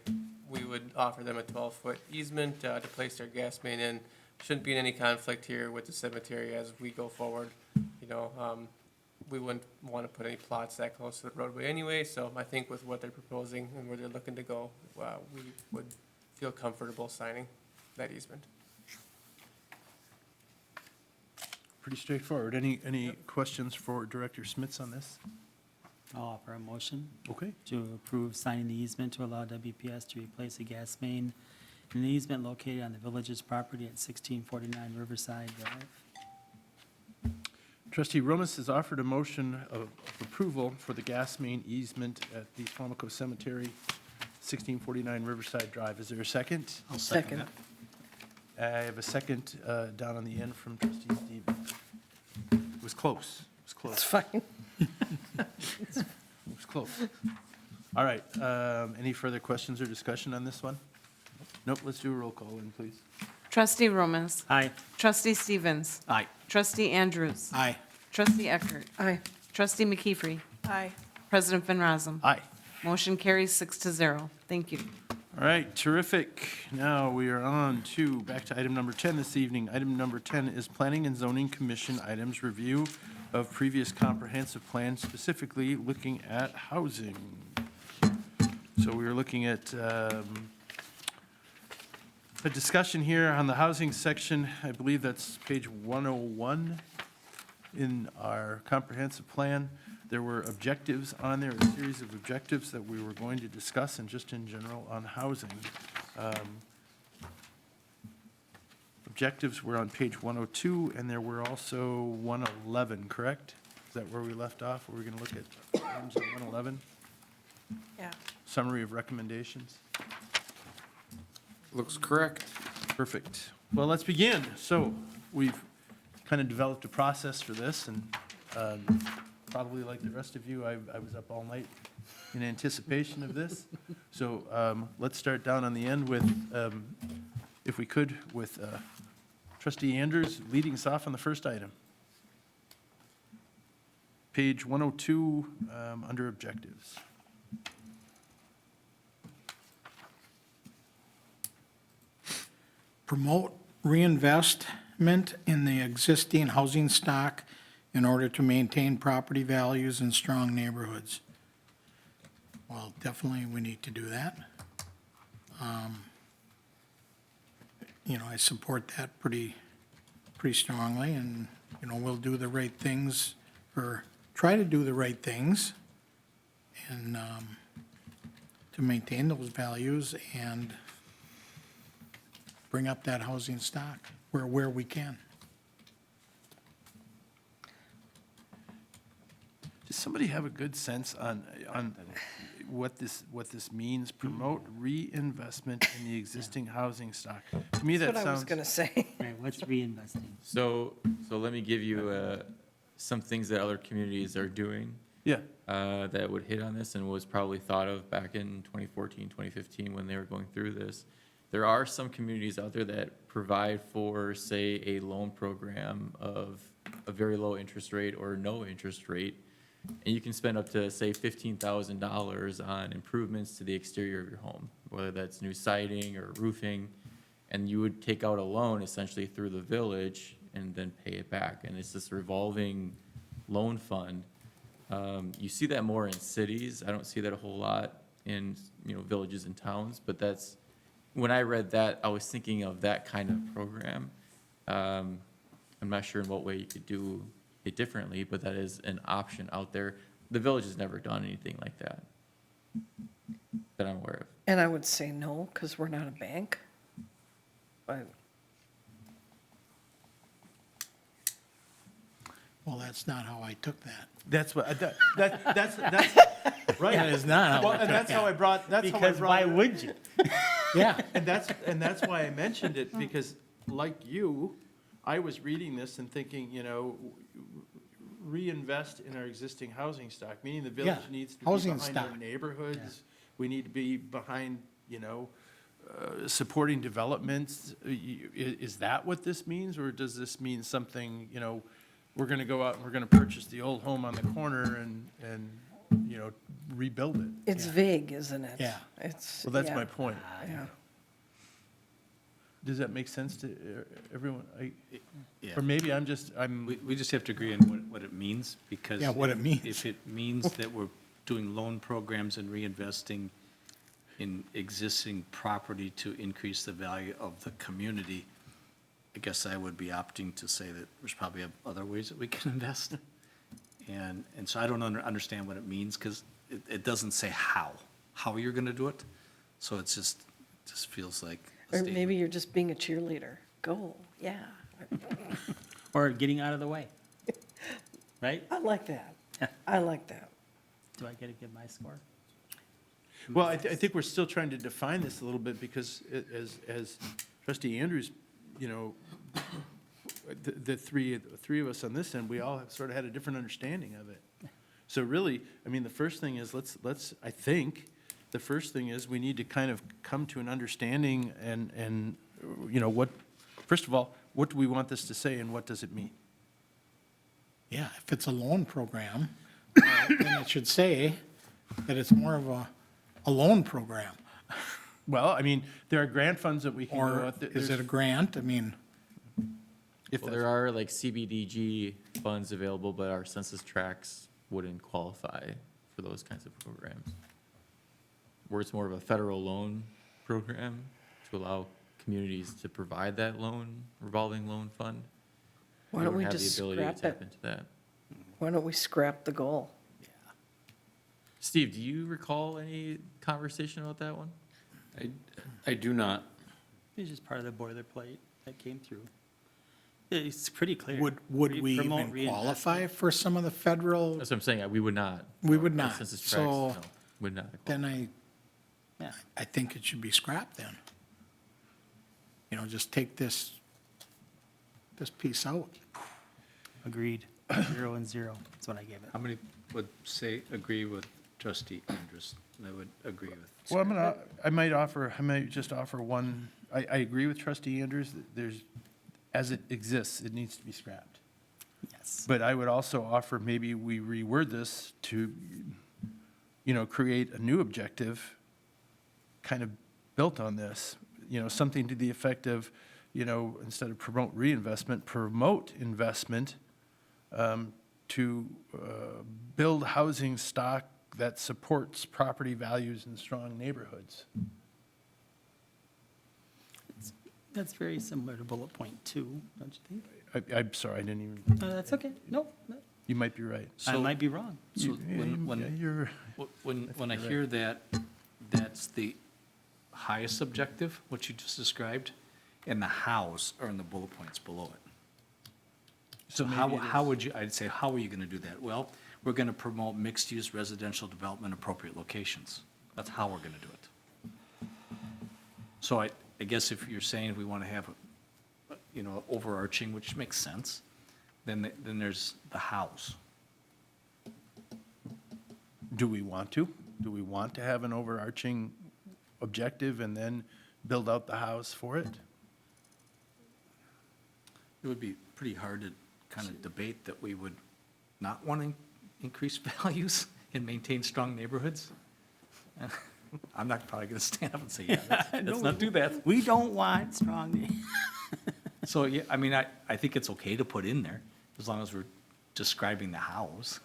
We would offer them a 12-foot easement to place their gas main in. Shouldn't be in any conflict here with the cemetery as we go forward. You know, we wouldn't want to put any plots that close to the roadway anyway, so I think with what they're proposing and where they're looking to go, we would feel comfortable signing that easement. Pretty straightforward. Any questions for Director Smits on this? I'll offer a motion Okay. to approve signing the easement to allow WPS to replace a gas main in an easement located on the village's property at 1649 Riverside Drive. Trustee Romas has offered a motion of approval for the gas main easement at the Suamico Cemetery, 1649 Riverside Drive. Is there a second? I'll second it. I have a second down on the end from Trustee Stevens. It was close. It was It's close. fine. It was close. All right. Any further questions or discussion on this one? Nope. Let's do a roll call in, please. Trustee Romas. Aye. Trustee Stevens. Aye. Trustee Andrews. Aye. Trustee Eckert. Aye. Trustee McKeefery. Aye. President Van Rossum. Aye. Motion carries 6-0. Thank you. All right, terrific. Now we are on to, back to item number 10 this evening. Item number 10 is Planning and Zoning Commission items, review of previous comprehensive plans, specifically looking at housing. So we are looking at a discussion here on the housing section. I believe that's page 101 in our comprehensive plan. There were objectives on there, a series of objectives that we were going to discuss, and just in general on housing. Objectives were on page 102, and there were also 111, correct? Is that where we left off? Were we going to look at items on 111? Yeah. Summary of recommendations? Looks correct. Perfect. Well, let's begin. So we've kind of developed a process for this, and probably like the rest of you, I was up all night in anticipation of this. So let's start down on the end with, if we could, with Trustee Andrews leading us off on the first item. Page 102, under objectives. Promote reinvestment in the existing housing stock in order to maintain property values in strong neighborhoods. Well, definitely we need to do that. You know, I support that pretty strongly, and, you know, we'll do the right things, or try to do the right things, and to maintain those values and bring up that housing stock where we can. Does somebody have a good sense on what this means? Promote reinvestment in the existing housing stock. To me, that That's what I was sounds. going to say. Right, what's reinvesting? So let me give you some things that other communities are doing Yeah, that would hit on this and was probably thought of back in 2014, 2015 when they were going through this. There are some communities out there that provide for, say, a loan program of a very low interest rate or no interest rate, and you can spend up to, say, $15,000 on improvements to the exterior of your home, whether that's new siding or roofing, and you would take out a loan essentially through the village and then pay it back. And it's this revolving loan fund. You see that more in cities. I don't see that a whole lot in, villages and towns, but that's, when I read that, I was thinking of that kind of program. I'm not sure in what way you could do it differently, but that is an option out there. The village has never done anything like that I'm aware of. And I would say no, because we're not a bank. But Well, that's not how I took that. That's what, that's, right. That is not how Well, I and that's how I brought, that's how I Because why brought it. would you? Yeah, And that's why I mentioned it, because like you, I was reading this and thinking, you know, reinvest in our existing housing stock, meaning the village Yeah, needs to be housing behind our stock. neighborhoods. We need to be behind, you know, supporting developments. Is that what this means, or does this mean something, you know, we're gonna go out and we're gonna purchase the old home on the corner and, you know, rebuild it? It's vague, isn't it? Yeah. It's, Well, that's yeah, my point. yeah. Does that make sense to everyone? Yeah. Or maybe I'm, We just have to agree on what it means, because. Yeah, what it means. If it means that we're doing loan programs and reinvesting in existing property to increase the value of the community, I guess I would be opting to say that there's probably other ways that we can invest. And so I don't understand what it means, because it doesn't say how you're gonna do it. So it's just feels like a Or statement. maybe you're just being a cheerleader. Go, yeah. Or getting out of the way. Right? I like that. I like that. Do I get to give my score? well, I think we're still trying to define this a little bit, because as trustee Andrews, you know, the three of us on this end, we all have sort of had a different understanding of it. So really, I mean, the first thing is, I think, the first thing is we need to kind of come to an understanding and, you know, first of all, what do we want this to say and what does it mean? yeah, if it's a loan program, then it should say that it's more of a loan program. Well, I mean, there are grant funds that we can go Or out. is it a grant? I mean, If Well, that's- there are like CBDG funds available, but our census tracts wouldn't qualify for those kinds of programs. Where it's more of a federal loan program to allow communities to provide that loan, revolving loan fund. Why don't we would have just the ability to scrap tap it? into that. Why don't we scrap the goal? Steve, do you recall any conversation about that one? I do not. It's just part of the boilerplate that came through. It's pretty clear. would we Promote even reinvestment. qualify for some of the federal? That's what I'm saying, we would not. We would Our not. Census tracts, So no, would not. then Yeah. I think it should be scrapped then. You know, just take this piece out. Agreed. 0 and 0. That's what I gave it. How many would agree with trustee Andrus? I would agree with. Well, I might just offer one. I agree with trustee Andrews, that as it exists, it needs to be scrapped. Yes. But I would also offer, maybe we reword this to, you know, create a new objective kind of built on this, you know, something to the effect of, you know, instead of promote reinvestment, promote investment to build housing stock that supports property values in strong neighborhoods. That's very similar to bullet point 2, don't you think? I'm sorry, I didn't even, That's okay. No, you might be right. I might be wrong. So Yeah, you're, when I hear that, that's the highest objective, what you just described, and the hows are in the bullet points below it. So how would you, I'd say, how are you gonna do that? Well, we're gonna promote mixed-use residential development in appropriate locations. That's how we're gonna do it. So I guess if you're saying we wanna have, you know, overarching, which makes sense, then there's the hows. do we want to? Do we want to have an overarching objective and then build out the house for it? It would be pretty hard to kind of debate that we would not want to increase values and maintain strong neighborhoods. I'm not probably going to stand up and say, yeah, let's not do that. We don't want strong. So, yeah, I mean, I think it's okay to put in there, as long as we're describing the hows.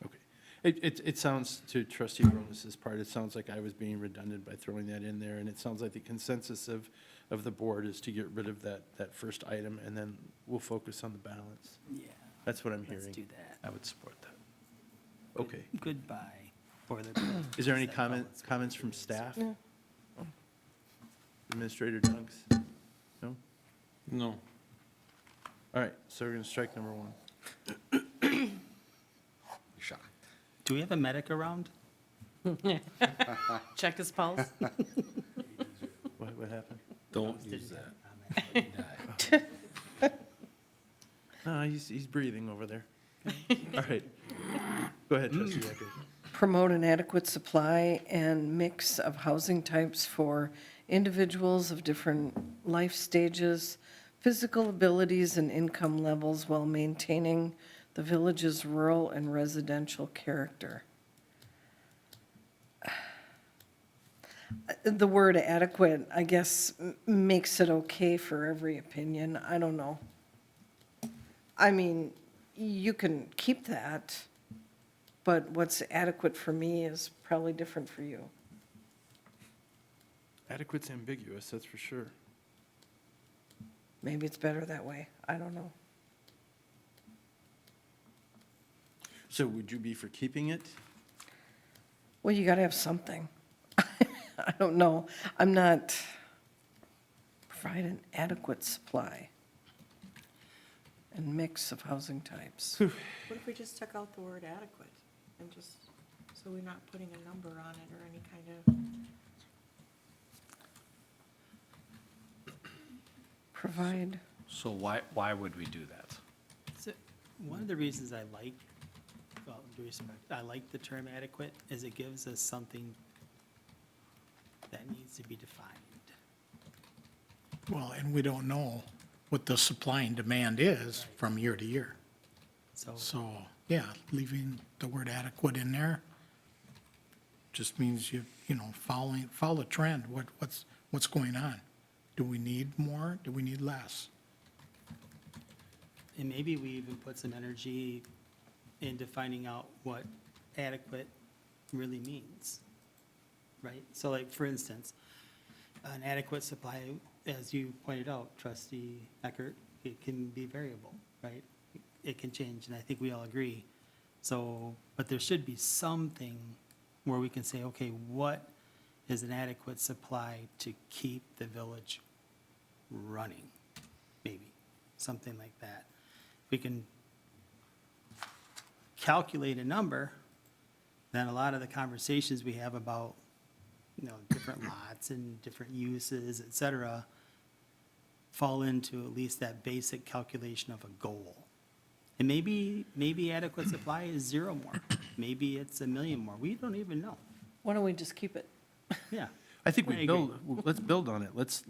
Okay. It sounds, to trustee Romas's part, it sounds like I was being redundant by throwing that in there, and it sounds like the consensus of the board is to get rid of that first item, and then we'll focus on the balance. Yeah, That's what I'm let's hearing. do that. I would support that. Okay. Goodbye. Boilerplate. Is there any Set public comments from spaces. staff? Administrator Dunks? No? No. All right, so we're going to strike number 1. Do we have a medic around? Check his pulse. What happened? Don't use that. No, he's breathing over there. All right. Go ahead, trustee Eckert. Promote an adequate supply and mix of housing types for individuals of different life stages, physical abilities, and income levels while maintaining the village's rural and residential character. The word adequate, I guess, makes it okay for every opinion. I don't know. I mean, you can keep that, but what's adequate for me is probably different for you. Adequate's ambiguous, that's for sure. Maybe it's better that way. I don't know. So would you be for keeping it? Well, you got to have something. I don't know. I'm not, provide an adequate supply and mix of housing types. What if we just took out the word adequate and just, so we're not putting a number on it or any kind of, Provide, So why would we do that? So, one of the reasons I like, well, with due respect, I like the term adequate is it gives us something that needs to be defined. Well, and we don't know what the supply and demand is from year to year. So, yeah, leaving the word adequate in there just means you know, follow the trend, what's going on. Do we need more? Do we need less? And maybe we even put some energy into finding out what adequate really means, right? So like, for instance, an adequate supply, as you pointed out, trustee Eckert, it can be variable, right? It can change, and I think we all agree. So, but there should be something where we can say, okay, what is an adequate supply to keep the village running? Maybe, something like that. We can calculate a number, then a lot of the conversations we have about, you know, different lots and different uses, et cetera, fall into at least that basic calculation of a goal. And maybe adequate supply is 0 more. Maybe it's 1 million more. We don't even know. why don't we just keep it? I Yeah. think I we agree. let's build on it. Let's,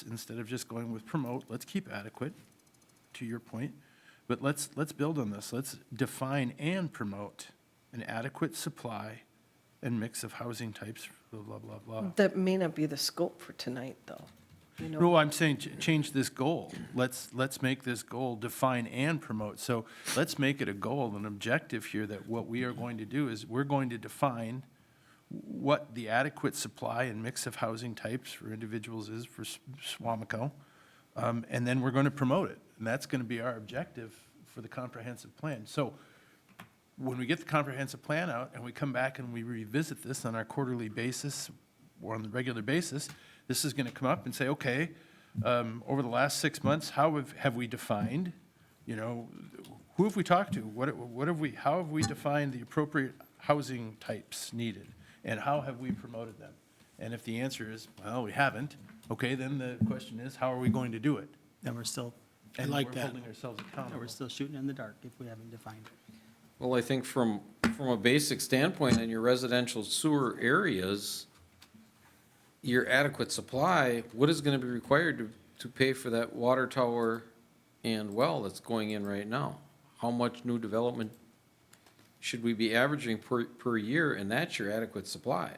instead of just going with promote, let's keep adequate, to your point. But let's build on this. Let's define and promote an adequate supply and mix of housing types, blah, blah, blah, blah. That may not be the scope for tonight, though. You know, No, I'm saying change this goal. Let's make this goal define and promote. So let's make it a goal, an objective here, that what we are going to do is we're going to define what the adequate supply and mix of housing types for individuals is for Suamico, and then we're going to promote it. And that's going to be our objective for the comprehensive plan. So when we get the comprehensive plan out and we come back and we revisit this on our quarterly basis or on the regular basis, this is going to come up and say, okay, over the last 6 months, how have we defined, you know, who have we talked to? How have we defined the appropriate housing types needed? And how have we promoted them? And if the answer is, well, we haven't, okay, then the question is, how are we going to do it? Then we're still, And like we're that. holding ourselves accountable. we're still shooting in the dark if we haven't defined it. Well, I think from a basic standpoint in your residential sewer areas, your adequate supply, what is gonna be required to pay for that water tower and well that's going in right now? How much new development should we be averaging per year, and that's your adequate supply?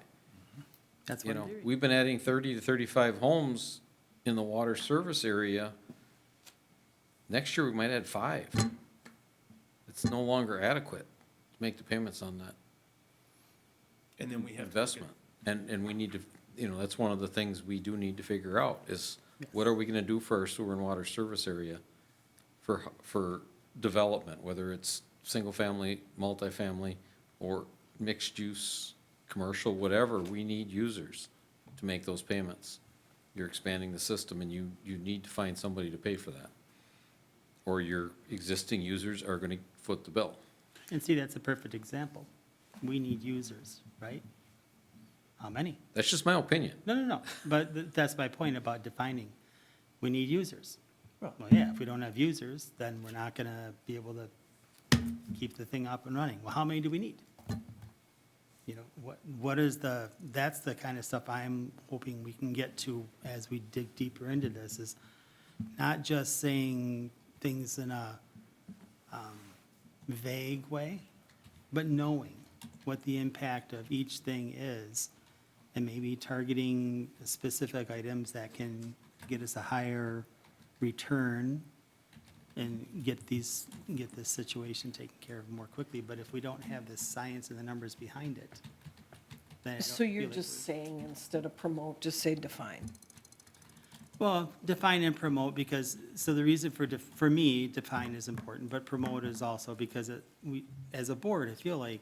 That's You what know, I'm doing. we've been adding 30 to 35 homes in the water service area. Next year, we might add 5. It's no longer adequate to make the payments on that And then we have. investment. And we need to, you know, that's one of the things we do need to figure out is what are we gonna do for our sewer and water service area for development, whether it's single-family, multifamily, or mixed-use, commercial, whatever, we need users to make those payments. You're expanding the system, and you need to find somebody to pay for that. Or your existing users are gonna foot the bill. And see, that's a perfect example. we need users, right? How many? That's just my opinion. No, but that's my point about defining. We need users. Well, yeah, if we don't have users, then we're not gonna be able to keep the thing up and running. Well, how many do we need? You know, what is that's the kind of stuff I'm hoping we can get to as we dig deeper into this, is not just saying things in a vague way, but knowing what the impact of each thing is, and maybe targeting specific items that can get us a higher return and get this situation taken care of more quickly. But if we don't have the science and the numbers behind it, then I don't So you're feel like just saying, instead of promote, just say define. Well, define and promote, because, so the reason for me, define is important, but promote is also because we, as a board, I feel like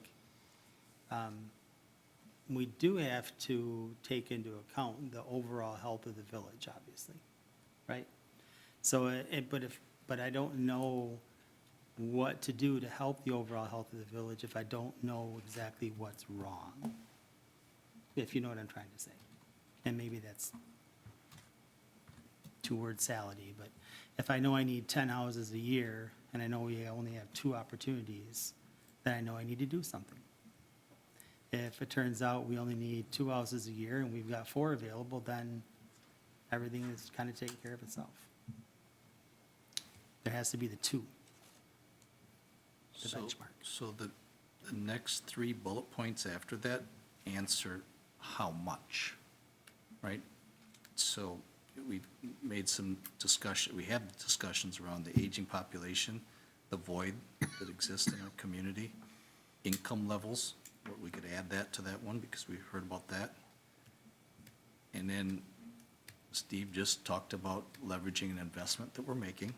we do have to take into account the overall health of the village, obviously, right? So, but I don't know what to do to help the overall health of the village if I don't know exactly what's wrong, if you know what I'm trying to say. And maybe that's two-word salady, but if I know I need 10 houses a year, and I know we only have 2 opportunities, then I know I need to do something. If it turns out we only need 2 houses a year and we've got 4 available, then everything is kind of taking care of itself. There has to be the 2, the benchmark. So the next 3 bullet points after that answer how much, right? So we made some discussion, we had discussions around the aging population, the void that exists in our community, income levels, what we could add that to that one, because we heard about that. And then Steve just talked about leveraging an investment that we're making.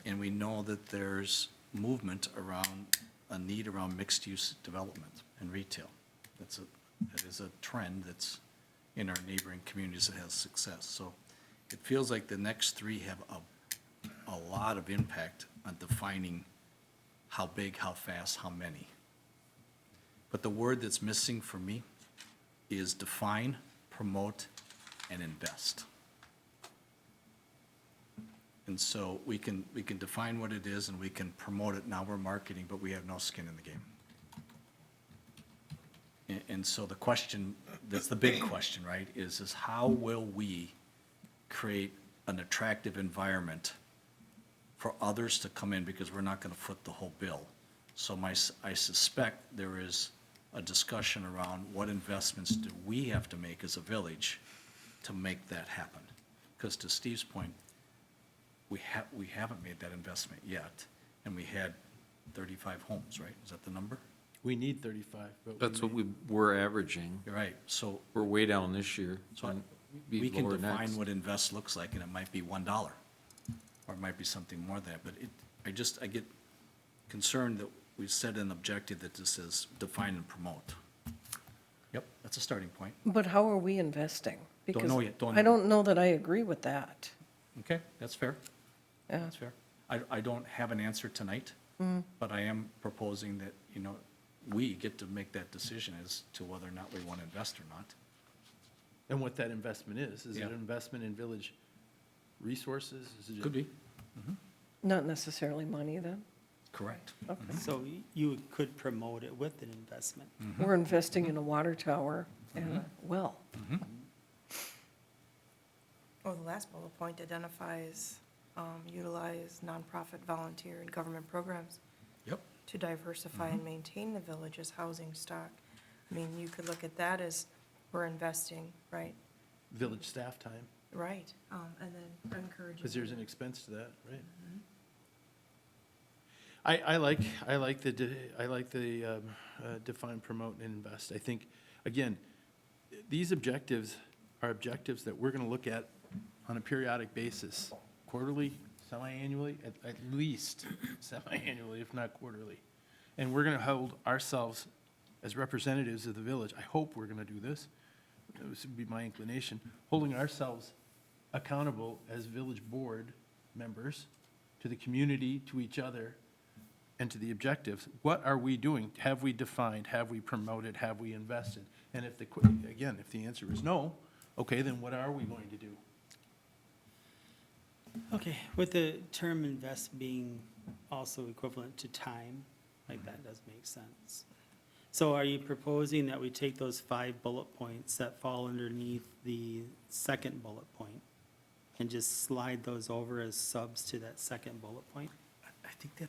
And we know that there's movement around, a need around mixed-use development and retail. That is a trend that's in our neighboring communities that has success. So it feels like the next 3 have a lot of impact on defining how big, how fast, how many. But the word that's missing for me is define, promote, and invest. And so we can define what it is and we can promote it. Now we're marketing, but we have no skin in the game. And so the question, that's the big question, right, is how will we create an attractive environment for others to come in, because we're not going to foot the whole bill. So I suspect there is a discussion around what investments do we have to make as a village to make that happen. Because to Steve's point, we haven't made that investment yet, and we had 35 homes, right? Is that the number? We need 35, but That's what we're averaging. You're right, so We're way down this year. So and be we can lower define next. what invest looks like, and it might be $1, or it might be something more than that, but I get concerned that we set an objective that just says define and promote. Yep, that's a starting point. But how are we investing? Don't know yet, Because I don't know that I agree with that. Okay, that's fair, Yeah. that's fair. I don't have an answer tonight, but I am proposing that, we get to make that decision as to whether or not we want to invest or not. and what that investment is. Is it Yeah. an investment in village resources? Is it Could be, Not necessarily money, then? correct. So you could promote it with an investment. We're investing in a water tower and a well. Well, the last bullet point identifies, utilize nonprofit, volunteer, and government programs Yep. to diversify and maintain the village's housing stock. I mean, you could look at that as we're investing, right? village staff time? Right, and then encouraging. Because there's an expense to that, right? I like the define, promote, and invest. I think, again, these objectives are objectives that we're going to look at on a periodic basis, quarterly, semi-annually, at least semi-annually, if not quarterly. And we're going to hold ourselves as representatives of the village. I hope we're going to do this. This would be my inclination, holding ourselves accountable as village board members to the community, to each other, and to the objectives, what are we doing? Have we defined, have we promoted, have we invested? And if again, if the answer is no, okay, then what are we going to do? Okay, with the term invest being also equivalent to time, like that does make sense. So are you proposing that we take those 5 bullet points that fall underneath the second bullet point and just slide those over as subs to that second bullet point? I think that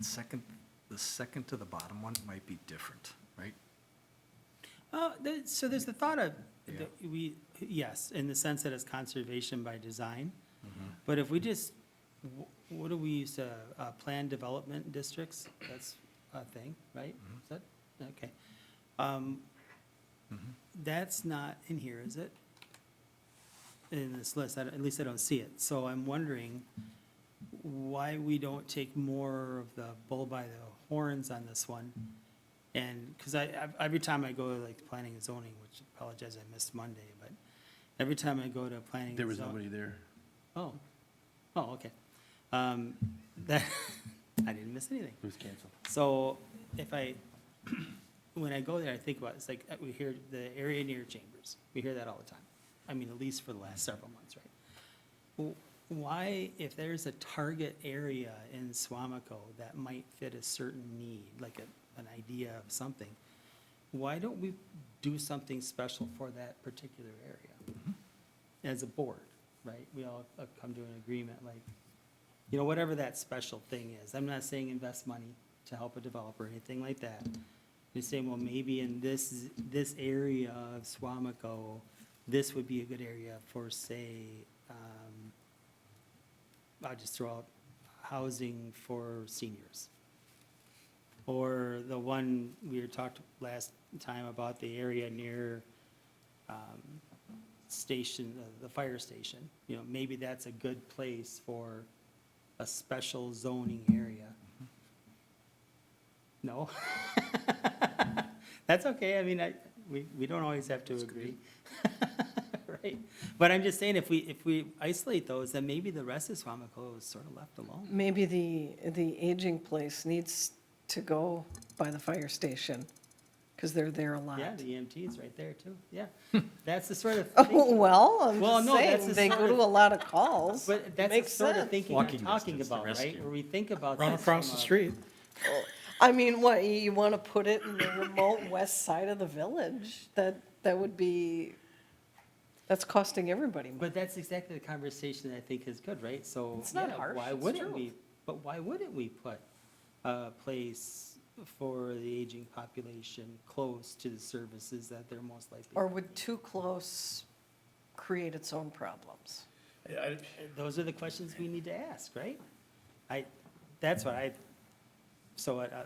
the second to the bottom one might be different, right? So there's the thought of, Yeah. that yes, in the sense that it's conservation by design. But if we just, what do we use, planned development districts? That's a thing, right? Is that, okay. That's not in here, is it? In this list, at least I don't see it. So I'm wondering why we don't take more of the bull by the horns on this one. And, because every time I go to like planning and zoning, which apologize, I missed Monday, but every time I go to planning and There was zoning. nobody there. Oh, okay. That, I didn't miss anything. It was canceled. So when I go there, I think about, it's like, we hear the area near Chambers. We hear that all the time. I mean, at least for the last several months, right? Well, why, if there's a target area in Suamico that might fit a certain need, like an idea of something, why don't we do something special for that particular area? As a board, right? We all come to an agreement, like, whatever that special thing is. I'm not saying invest money to help a developer or anything like that. You're saying, well, maybe in this area of Suamico, this would be a good area for, say, I'll just throw out housing for seniors. Or the one we were talked last time about, the area near the fire station. Maybe that's a good place for a special zoning area. No? That's okay, I mean, we don't always have to agree. Right? But I'm just saying, if we isolate those, then maybe the rest of Suamico is sort of left alone. Maybe the aging place needs to go by the fire station, because they're there a lot. Yeah, the EMT's right there too, yeah. That's the sort of Oh, thinking, well, I'm Well, just no, that's saying, the they sort go to of- a lot of calls. but that's the Makes sort of sense. thinking I'm Walking talking distance to about, right? rescue. Where we think about Run this across from the a- street. I mean, what, you want to put it in the remote west side of the village? That would be, that's costing everybody money. But that's exactly the conversation that I think is good, right? So, It's not yeah, harsh, why it's wouldn't true. we, but why wouldn't we put a place for the aging population close to the services that they're most likely? Or would too close create its own problems? Those are the questions we need to ask, right? That's what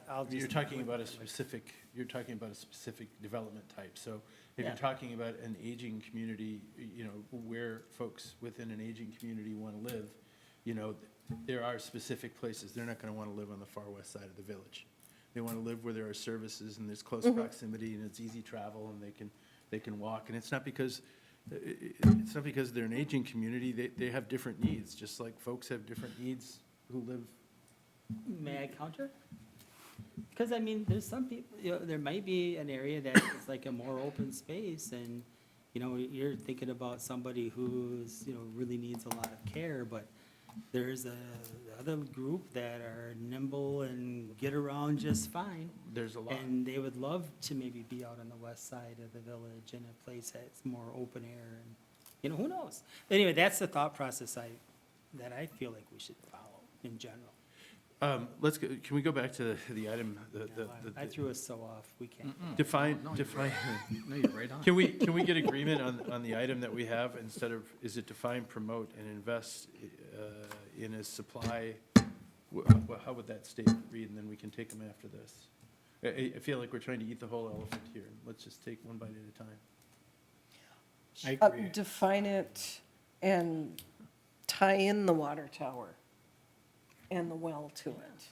I'll just. You're talking about a specific development type. So if Yeah. you're talking about an aging community, where folks within an aging community want to live, there are specific places. They're not going to want to live on the far west side of the village. They want to live where there are services and there's close proximity and it's easy travel and they can walk. And it's not because they're an aging community. They have different needs, just like folks have different needs who live. May I counter? Because, I mean, there's some people, there might be an area that is like a more open space, and, you're thinking about somebody who's, really needs a lot of care, but there's the other group that are nimble and get around just fine. There's a lot. And they would love to maybe be out on the west side of the village in a place that's more open air, and, who knows? Anyway, that's the thought process that I feel like we should follow in general. Can we go back to the item, I threw us so off, we can't. define. No, you're right on. Can we get agreement on the item that we have instead of, is it define, promote, and invest in a supply? How would that statement read, and then we can take them after this? I feel like we're trying to eat the whole elephant here. Let's just take one bite at a time. I agree. Define it and tie in the water tower and the well to it.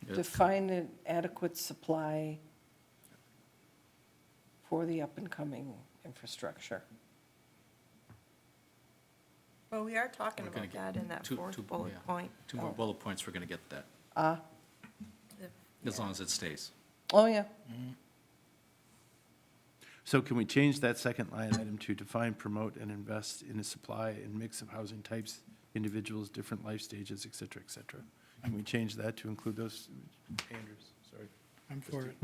Yeah. Define an adequate supply for the up-and-coming infrastructure. Well, we are talking We're gonna about get that in that two- fourth two- bullet yeah. point. 2 more bullet points, we're going to get that. The as long as it stays. Oh, yeah. So can we change that second line item to define, promote, and invest in a supply and mix of housing types, individuals, different life stages, et cetera, et cetera? Can we change that to include those? Andrews, sorry. I'm for it.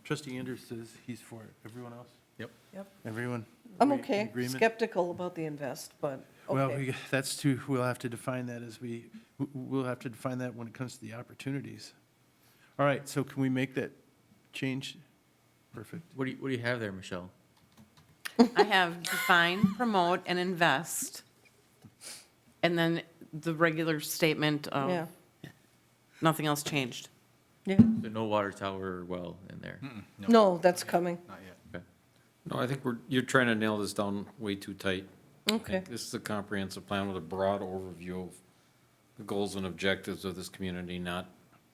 Trustee Andrews says he's for it. Everyone else? Yep. Everyone? I'm agree- in okay. agreement? Skeptical about the invest, but Well, okay. that's too, we'll have to define that we'll have to define that when it comes to the opportunities. All right, so can we make that change? Perfect. What do you have there, Michelle? I have define, promote, and invest. And then the regular statement Yeah, of nothing else changed. yeah. So no water tower or well in there? No, that's coming. Not yet. Okay. No, I think you're trying to nail this down way too tight. I Okay. think this is a comprehensive plan with a broad overview of the goals and objectives of this community, not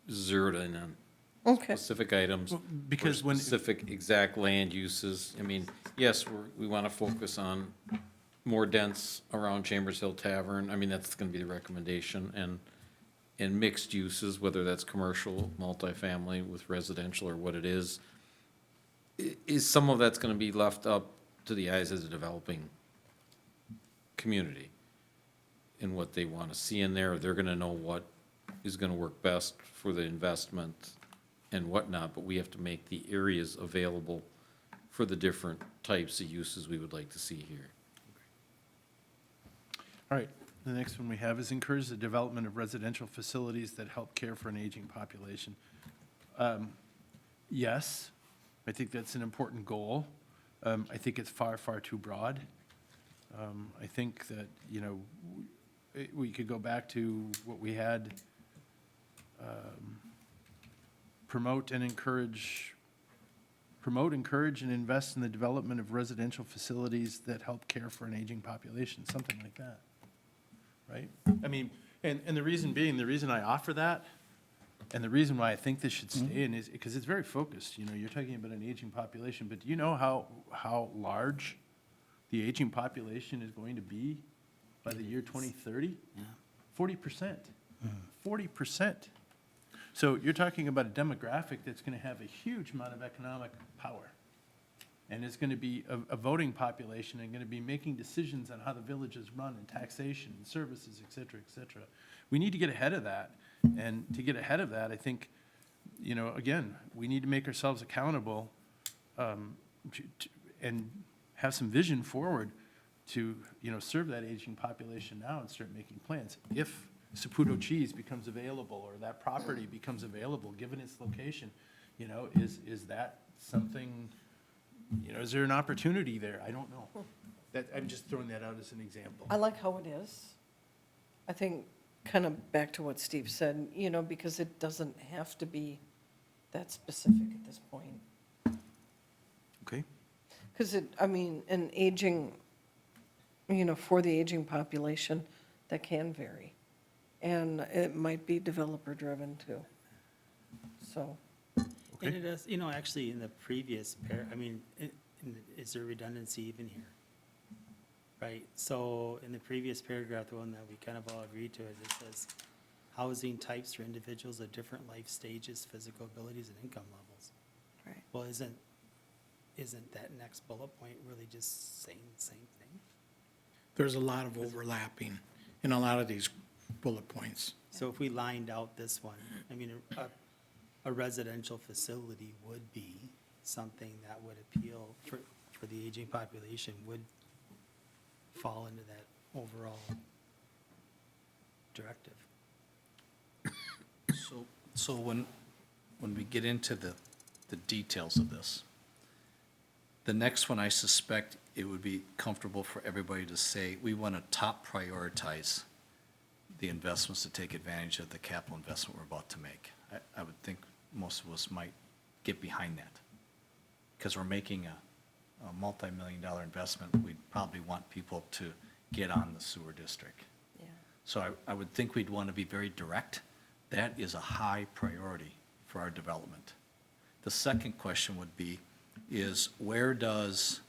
zeroed in on Okay. specific items. or Because when, Specific exact land uses. I mean, yes, we want to focus on more dense around Chambers Hill Tavern. I mean, that's going to be the recommendation. And mixed uses, whether that's commercial, multifamily with residential or what it is some of that's going to be left up to the eyes of the developing community and what they want to see in there. They're going to know what is going to work best for the investment and whatnot, but we have to make the areas available for the different types of uses we would like to see here. all right, the next one we have is encourage the development of residential facilities that help care for an aging population. Yes, I think that's an important goal. I think it's far, far too broad. I think that, we could go back to what we had, promote, encourage, and invest in the development of residential facilities that help care for an aging population, something like that, right? I mean, and the reason being, the reason I offer that, and the reason why I think this should stay in is because it's very focused, you're talking about an aging population, but do you know how large the aging population is going to be by the year 2030? Yeah. 40%. 40%. So you're talking about a demographic that's going to have a huge amount of economic power. And it's going to be a voting population and going to be making decisions on how the village is run and taxation and services, et cetera, et cetera. We need to get ahead of that. And to get ahead of that, I think, again, we need to make ourselves accountable and have some vision forward to, serve that aging population now and start making plans. If Saputo cheese becomes available or that property becomes available, given its location, is that something, is there an opportunity there? I don't know. I'm just throwing that out as an example. I like how it is. I think, kind of back to what Steve said, because it doesn't have to be that specific at this point. Okay. Because an aging, for the aging population, that can vary. And it might be developer-driven too. So, And it is, actually in the previous is there redundancy even here? Right, so in the previous paragraph, the one that we kind of all agreed to, it says, housing types for individuals of different life stages, physical abilities, and income levels. Right. Well, isn't that next bullet point really just saying the same thing? There's a lot of overlapping in a lot of these bullet points. So if we lined out this one, a residential facility would be something that would appeal for the aging population, would fall into that overall directive. So when we get into the details of this, the next one, I suspect it would be comfortable for everybody to say, we want to top prioritize the investments to take advantage of the capital investment we're about to make. I would think most of us might get behind that. Because we're making a multi-million-dollar investment, we'd probably want people to get on the sewer district. yeah. So I would think we'd want to be very direct. That is a high priority for our development. The second question would be, is where does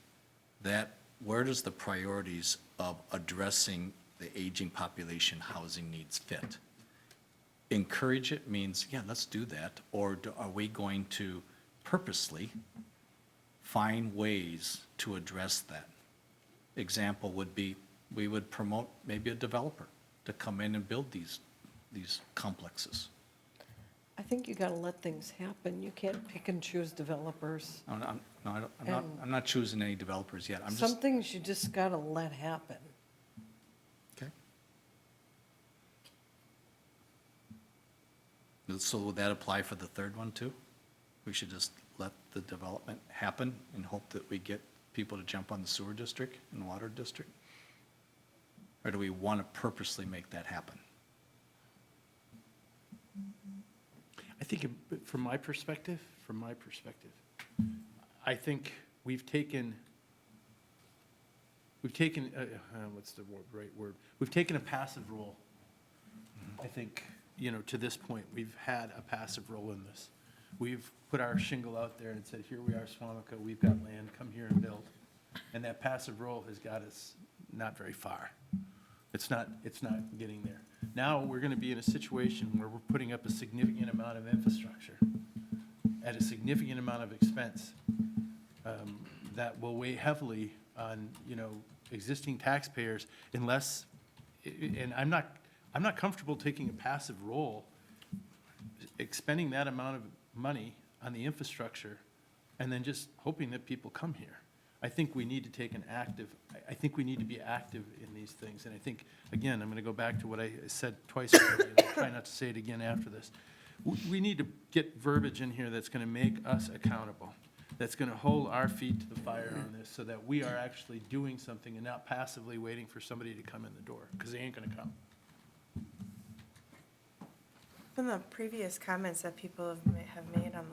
the priorities of addressing the aging population housing needs fit? encourage it means, yeah, let's do that, or are we going to purposely find ways to address that? Example would be, we would promote maybe a developer to come in and build these complexes. I think you got to let things happen. You can't pick and choose developers. No, I'm not choosing any developers yet, I'm Some just, things you just got to let happen. okay. So would that apply for the third one too? We should just let the development happen and hope that we get people to jump on the sewer district and water district? Or do we want to purposely make that happen? I think from my perspective, I think we've taken, what's the right word? We've taken a passive role. I think, to this point, we've had a passive role in this. We've put our shingle out there and said, here we are, Suamico, we've got land, come here and build. And that passive role has got us not very far. It's not getting there. Now, we're gonna be in a situation where we're putting up a significant amount of infrastructure at a significant amount of expense that will weigh heavily on, existing taxpayers unless, and I'm not comfortable taking a passive role, expending that amount of money on the infrastructure and then just hoping that people come here. I think we need to take an active, I think we need to be active in these things. And I think, again, I'm going to go back to what I said twice already, and I'll try not to say it again after this. We need to get verbiage in here that's going to make us accountable, that's going to hold our feet to the fire on this so that we are actually doing something and not passively waiting for somebody to come in the door, because they ain't going to come. From the previous comments that people have made on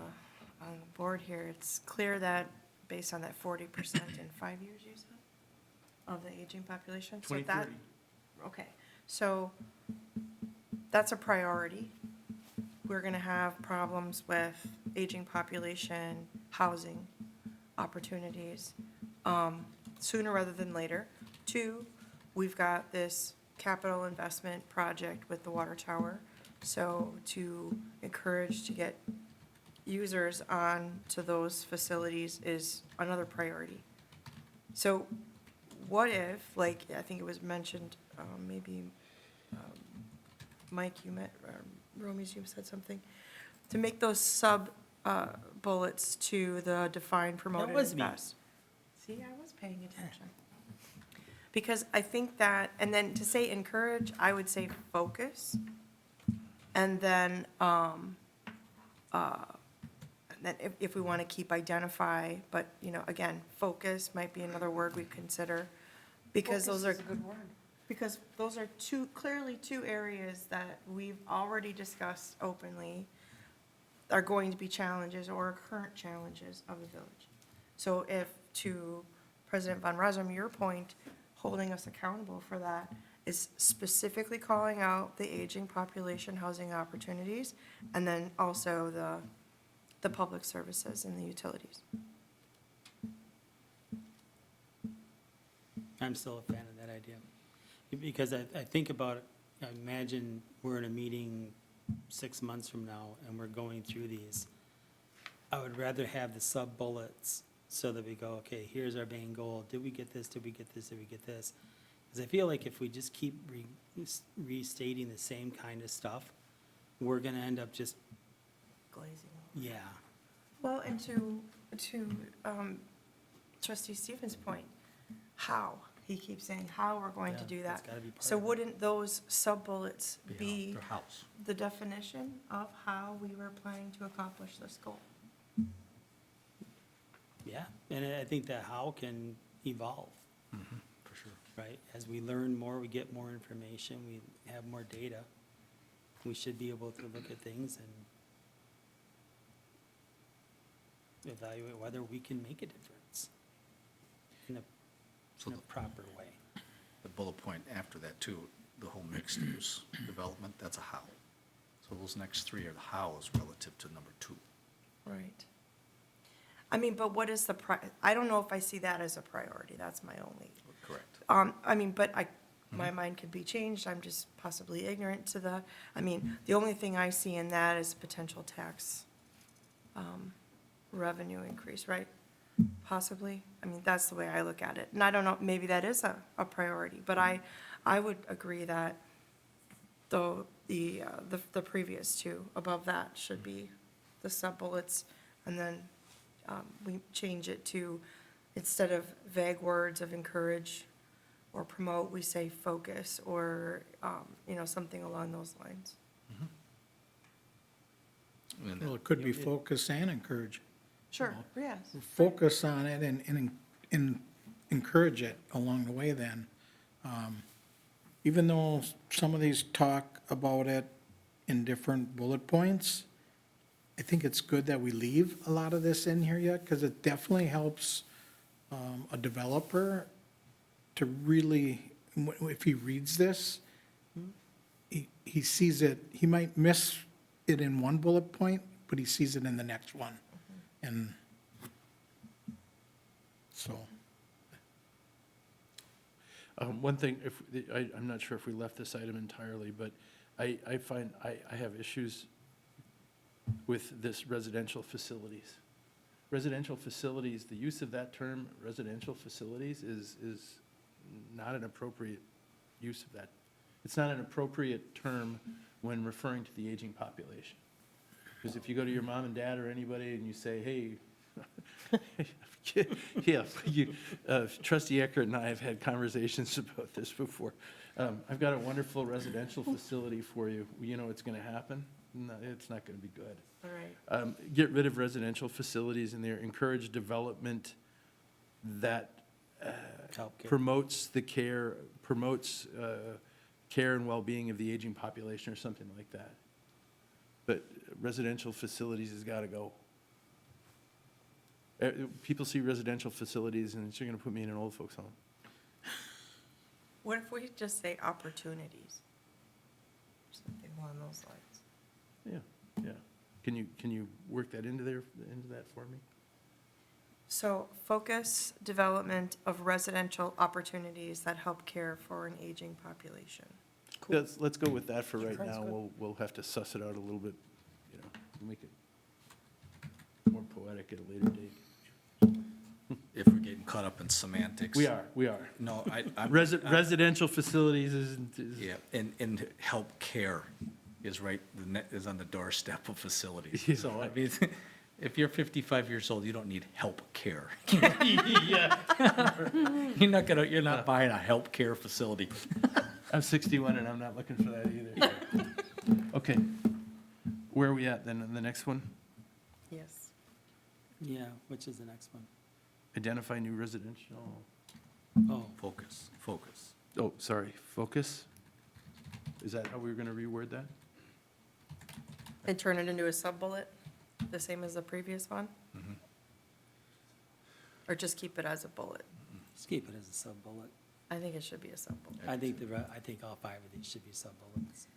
the board here, it's clear that based on that 40% in 5 years, you said, of the aging population? So that- 2030. Okay, so that's a priority. We're gonna have problems with aging population, housing opportunities, sooner rather than later. 2, we've got this capital investment project with the water tower. So to encourage to get users on to those facilities is another priority. So what if, like, I think it was mentioned, maybe Mike, you met, Romies, you said something, to make those bullets to the define, promote, and was me. invest. See, I was paying attention. Because I think that, and then to say encourage, I would say focus. And then, if we want to keep identify, but, again, focus might be another word we consider. Because those are. Focus is a good word. Because those are clearly two areas that we've already discussed openly are going to be challenges or current challenges of the village. So if, to President Von Rossum, your point, holding us accountable for that is specifically calling out the aging population housing opportunities, and then also the public services and the utilities. I'm still a fan of that idea. Because I think about it, I imagine we're in a meeting 6 months from now and we're going through these. I would rather have the sub-bullets so that we go, okay, here's our main goal. Did we get this? Did we get this? Did we get this? Because I feel like if we just keep restating the same kind of stuff, we're going to end up just, Glazing. yeah. Well, and to Trustee Stevens' point, how? He keeps saying how we're going to Yeah, do that's that. gotta be part So of it. wouldn't those sub-bullets be Their house. the definition of how we were planning to accomplish this goal? Yeah, and I think that how can evolve, For sure. right? As we learn more, we get more information, we have more data. We should be able to look at things and evaluate whether we can make a difference in a proper way. The bullet point after that too, the whole mixed use development, that's a how. So those next 3 are the hows relative to number 2. Right. I mean, but what is I don't know if I see that as a priority, that's my only. Correct. I mean, but my mind could be changed, I'm just possibly ignorant to the, I mean, the only thing I see in that is potential tax revenue increase, right? Possibly. I mean, that's the way I look at it. And I don't know, maybe that is a priority, but I would agree that the previous two above that should be the sub-bullets, and then we change it to, instead of vague words of encourage or promote, we say focus, or, something along those lines. And Well, it could be focus and encourage. Sure, yes. Focus on it and encourage it along the way then. Even though some of these talk about it in different bullet points, I think it's good that we leave a lot of this in here yet, because it definitely helps a developer to really, if he reads this, he sees it, he might miss it in one bullet point, but he sees it in the next one. And so, One thing, I'm not sure if we left this item entirely, but I find I have issues with this residential facilities. Residential facilities, the use of that term, residential facilities, is not an appropriate use of that. It's not an appropriate term when referring to the aging population. Because if you go to your mom and dad or anybody and you say, hey, yeah, Trustee Eckert and I have had conversations about this before. I've got a wonderful residential facility for you. You know what's going to happen? No, it's not going to be good. All right. Get rid of residential facilities in there, encourage development that Healthcare. promotes the care, promotes care and well-being of the aging population or something like that. But residential facilities has got to go. People see residential facilities and you're going to put me in an old folks home. What if we just say opportunities? Something along those lines. Yeah, yeah. Can you work that into that for me? So focus development of residential opportunities that help care for an aging population. Let's go with that for right Sounds now. good. We'll have to suss it out a little bit, make it more poetic at a later date. if we're getting caught up in semantics. We are. No, I'm. Residential facilities is. Yeah, and help care is right, is on the doorstep of facilities. Yeah. So, I mean, if you're 55 years old, you don't need help care. Yeah. You're not buying a help care facility. I'm 61 and I'm not looking for that either. Okay. Where are we at then, in the next one? Yes. Yeah, which is the next one? Identify new residential, Oh, Focus. oh, sorry, focus? Is that how we were going to reword that? And turn it into a sub-bullet, the same as the previous one? Or just keep it as a bullet? just keep it as a sub-bullet. I think it should be a sub-bullet. I think all 5 of these should be sub-bullets.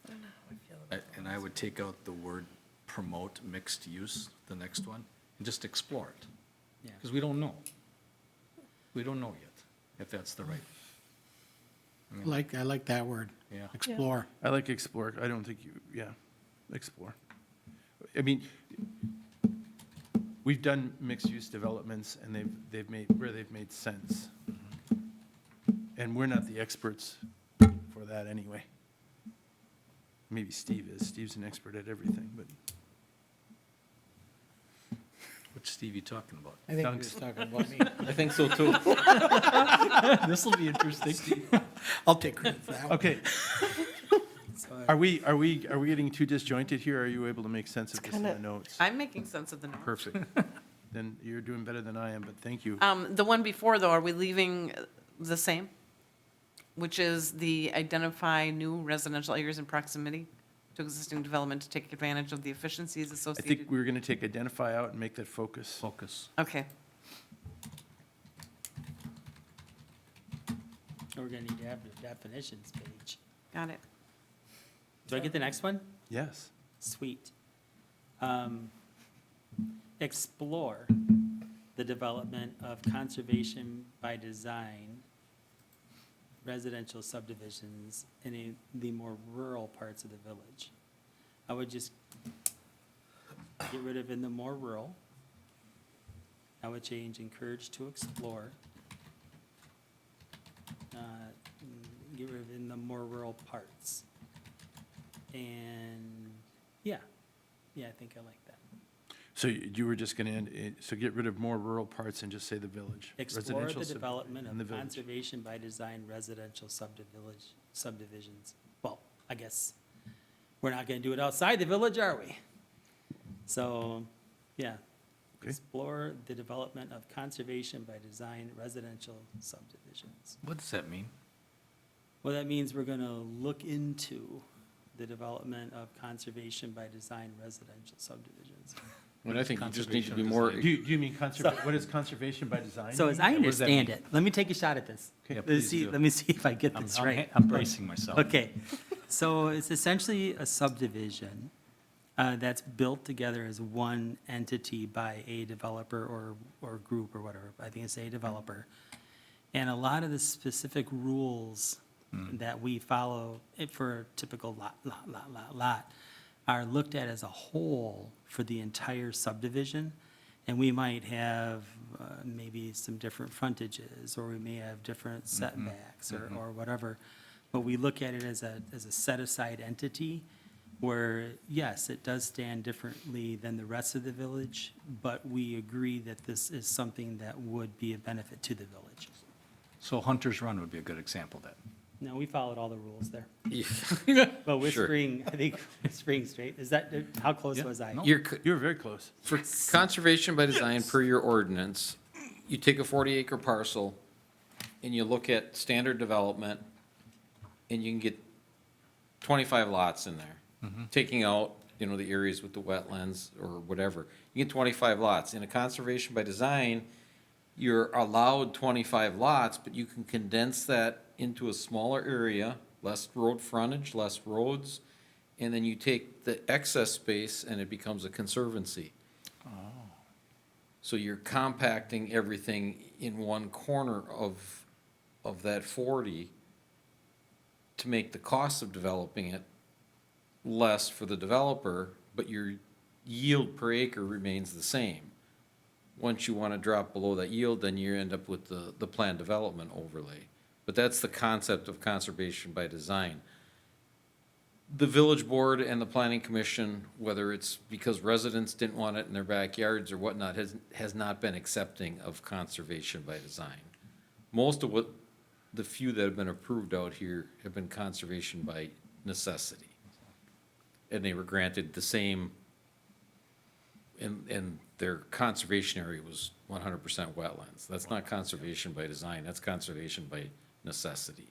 I don't know how I feel about And I would take out the word promote mixed use, the next one, and just explore it. Yeah. Because we don't know. We don't know yet if that's the right. I like that word, Yeah. explore. I like explore. I don't think explore. I mean, we've done mixed-use developments and they've made sense. And we're not the experts for that anyway. Maybe Steve is. Steve's an expert at everything, but Which Steve you talking about? I think he Dunks. was talking about me. I think so too. This will be interesting. I'll take credit for that one. okay. So Are we getting too disjointed here? Or are you able to make sense of this in the notes? I'm making sense of the notes. Perfect. Then you're doing better than I am, but thank you. The one before, though, are we leaving the same? Which is the identify new residential areas in proximity to existing development to take advantage of the efficiencies I associated? think we're going to take identify out and make that focus. Focus. Okay. we're gonna need to have the definitions page. Got it. Do I get the next one? Yes. Sweet. Explore the development of conservation by design residential subdivisions in the more rural parts of the village. I would just get rid of in the more rural. I would change encourage to explore. Get rid of in the more rural parts. And, yeah, I think I like that. So you were just going to end, so get rid of more rural parts and just say the village. Explore Residential the sub- development in the of village. conservation by design residential subdivisions. Well, I guess we're not gonna do it outside the village, are we? So, yeah. Okay. Explore the development of conservation by design residential subdivisions. What does that mean? Well, that means we're gonna look into the development of conservation by design residential subdivisions. And I think you just need to be Conservation more, design. Do you mean what is conservation by design? So as I mean? What does that understand mean? it, let me take a shot at this. Yeah, Let's please see, do. let me see if I get this right. I'm bracing myself. Okay, so it's essentially a subdivision that's built together as one entity by a developer or group or whatever. I think it's a developer. And a lot of the specific rules that we follow for a typical lot are looked at as a whole for the entire subdivision. And we might have maybe some different frontages, or we may have different setbacks or whatever. But we look at it as a set-aside entity where, yes, it does stand differently than the rest of the village, but we agree that this is something that would be a benefit to the village. So Hunter's Run would be a good example then. No, we followed all the rules there. yeah. But Sure. whispering, I think whispering straight, is that, how close was I? You're, You were very close. for conservation by design per your ordinance, you take a 40-acre parcel and you look at standard development, and you can get 25 lots in there, taking out, you know, the areas with the wetlands or whatever. You get 25 lots. In a conservation by design, you're allowed 25 lots, but you can condense that into a smaller area, less road frontage, less roads, and then you take the excess space and it becomes a conservancy. So you're compacting everything in one corner of that 40 to make the cost of developing it less for the developer, but your yield per acre remains the same. Once you want to drop below that yield, then you end up with the planned development overlay. But that's the concept of conservation by design. The village board and the planning commission, whether it's because residents didn't want it in their backyards or whatnot, has not been accepting of conservation by design. Most of the few that have been approved out here have been conservation by necessity. And they were granted the same, and their conservation area was 100% wetlands. That's not conservation by design, that's conservation by necessity.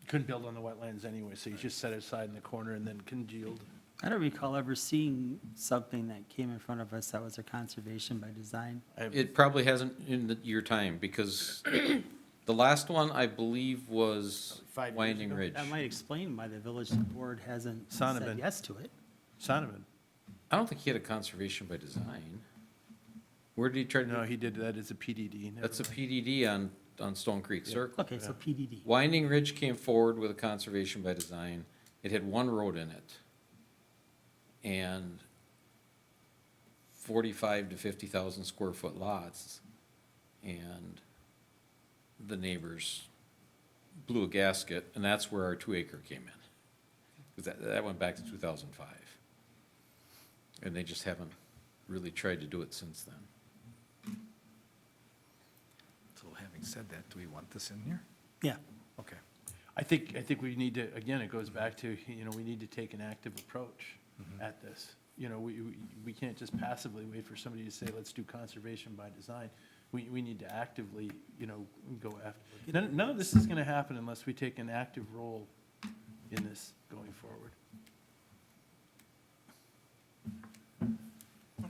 Couldn't build on the wetlands anyway, so you just set it aside in the corner and then congealed. I don't recall ever seeing something that came in front of us that was a conservation by design. It probably hasn't in your time, because the last one, I believe, was 5 years Winding ago. Ridge. That might explain why the village board hasn't said Sonneman. yes to it. Sonneman. I don't think he had a conservation by design. Where did he try to? No, he did that as a PDD. never That's a mind. PDD on Stone Creek Circle. Okay, so PDD. Winding Ridge came forward with a conservation by design. It had one road in it. And 45 to 50,000 square foot lots. And the neighbors blew a gasket, and that's where our 2-acre came in. 'Cause that went back to 2005. And they just haven't really tried to do it since then. So having said that, do we want this in here? Yeah. Okay. I think we need to, again, it goes back to, you know, we need to take an active approach at this. You know, we can't just passively wait for somebody to say, let's do conservation by design. We need to actively, you know, go after. None of this is gonna happen unless we take an active role in this going forward.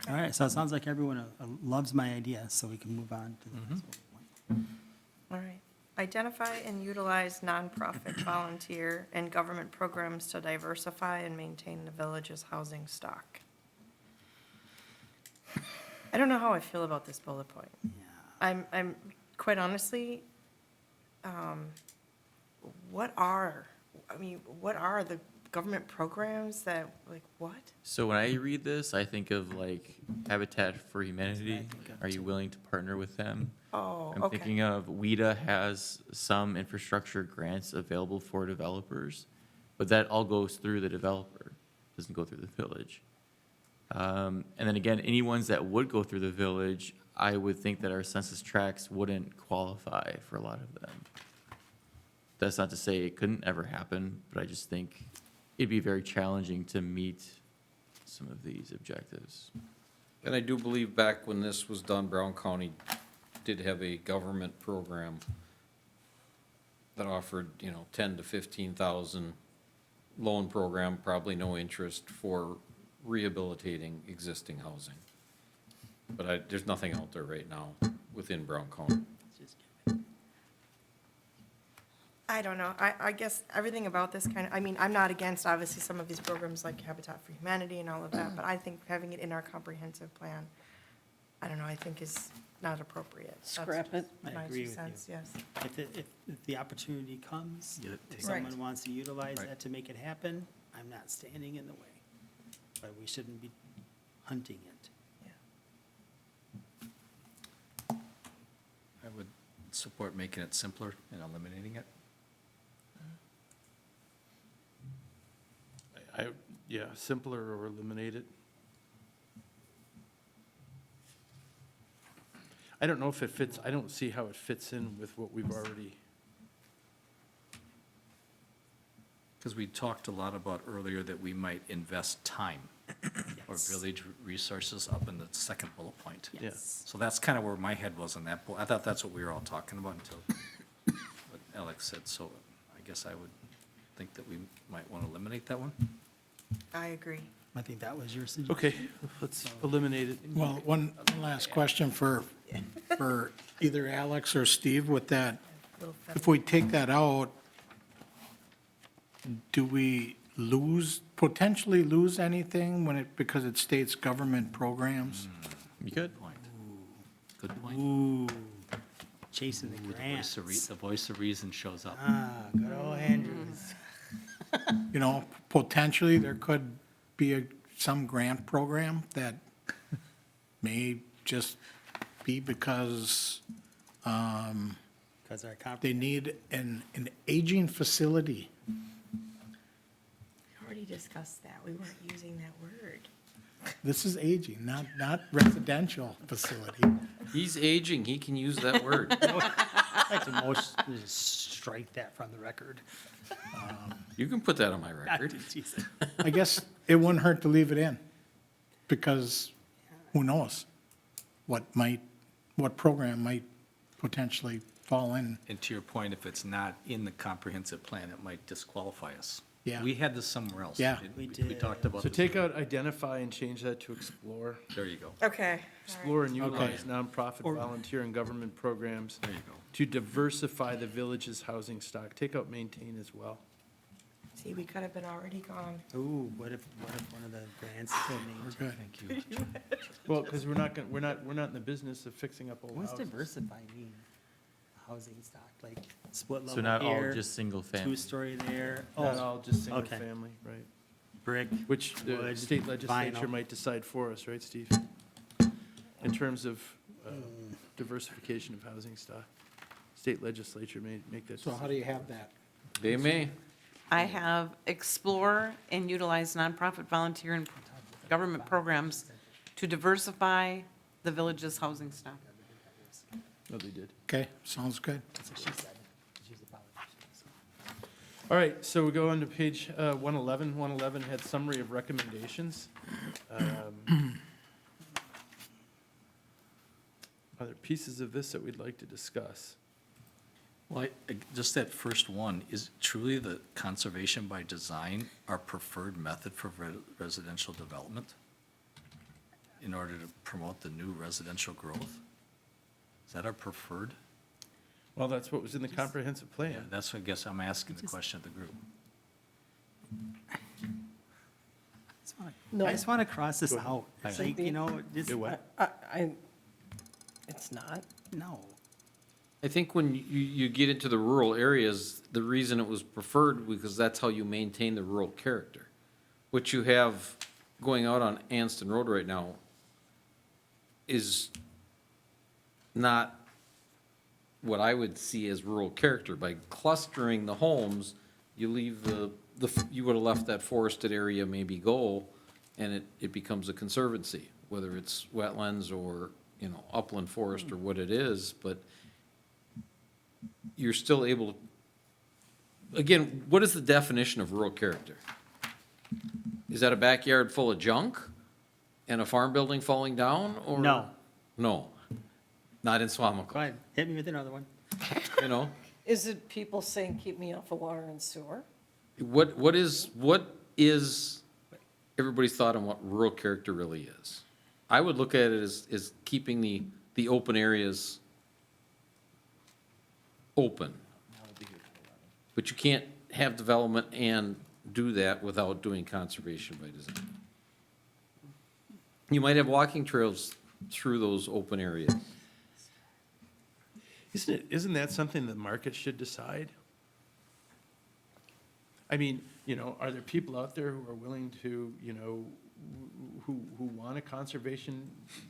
All right, so it sounds like everyone loves my idea, so we can move on to the next one. All right. Identify and utilize nonprofit, volunteer, and government programs to diversify and maintain the village's housing stock. I don't know how I feel about this bullet point. I'm quite honestly, what are the government programs that, like, what? So when I read this, I think of like Habitat for Humanity. think of Are you willing to partner with them? Oh, I'm okay. thinking of WIDA has some infrastructure grants available for developers, but that all goes through the developer, doesn't go through the village. And then again, any ones that would go through the village, I would think that our census tracts wouldn't qualify for a lot of them. That's not to say it couldn't ever happen, but I just think it'd be very challenging to meet some of these objectives. And I do believe back when this was done, Brown County did have a government program that offered, 10 to 15,000 loan program, probably no interest for rehabilitating existing housing. But there's nothing out there right now within Brown County. I don't know. I guess everything about this kind of, I mean, I'm not against, obviously, some of these programs like Habitat for Humanity and all of that, but I think having it in our comprehensive plan, I don't know, I think is not appropriate. That's Scrap it. I my agree two with cents, you. yes. If the opportunity comes, Yeah, if take- someone Right. wants to utilize Right. that to make it happen, I'm not standing in the way. But we shouldn't be hunting it. I would support making it simpler and eliminating it. Yeah, simpler or eliminate it. I don't know if it fits, I don't see how it fits in with what we've already, Because we talked a lot about earlier that we might invest time or Yes. village resources up in the second bullet point. yeah. So that's kind of where my head was on that. I thought that's what we were all talking about until what Alex said. So I guess I would think that we might want to eliminate that one. I agree. I think that was your suggestion. Okay, let's eliminate it. Well, one last question for either Alex or Steve with that. Little If we take that out, do we potentially lose anything because it states government programs? You could. Point. Good point. Ooh, chasing the Ooh, grants. the voice of reason shows up. Ah, good old Andrews. Potentially, there could be some grant program that may just be because Because our they need an aging facility. We already discussed that. We weren't using that word. This is aging, not residential facility. He's aging, he can use that word. I'd like to just strike that from the record. You can put that on my record. Jesus. I guess it wouldn't hurt to leave it in, because who knows what program might potentially fall in. And to your point, if it's not in the comprehensive plan, it might disqualify us. Yeah. We had this somewhere else. Yeah. didn't We We did. talked about So this. take out identify and change that to explore. There you go. Okay. Explore and Okay. utilize nonprofit, volunteer, and government programs There you go. to diversify the village's housing stock. Take out maintain as well. See, we could have been already gone. Ooh, what if one of the grants We're donated? good. Thank you. Well, because we're not in the business of fixing up old What's houses. diversify mean? Housing stock, like split level So not all here, just single family. two-story there. Not Oh, all just single okay. family, right? brick. Which the Wood, state legislature vinyl. might decide for us, right, Steve? In terms of diversification of housing stock. State legislature may make that So decision. how do you have that? They may. I have explore and utilize nonprofit, volunteer, and government programs to diversify the village's housing stock. Oh, they did. Okay, sounds good. That's what she said. She's a politician, so. All right, so we go on to page 111. 111 had summary of recommendations. Are there pieces of this that we'd like to discuss? Well, just that first one, is truly the conservation by design our preferred method for residential development in order to promote the new residential growth? Is that our preferred? Well, that's what was in the comprehensive Yeah, plan. that's what I guess I'm asking the question of the group. I just want to cross this out. It's I- like, it's, Do what? It's not. no. I think when you get into the rural areas, the reason it was preferred, because that's how you maintain the rural character. What you have going out on Anston Road right now is not what I would see as rural character. By clustering the homes, you leave you would have left that forested area maybe go, and it becomes a conservancy, whether it's wetlands or, upland forest or what it is, but you're still able, again, what is the definition of rural character? Is that a backyard full of junk and a farm building falling down, or? No. No, not in Go Suamico, ahead, hit me with another one. you know? Is it people saying, keep me off of water and sewer? What is everybody's thought on what rural character really is? I would look at it as keeping the open areas open. But you can't have development and do that without doing conservation by design. You might have walking trails through those open areas. Isn't that something the market should decide? I mean, are there people out there who are willing to, who want a conservation,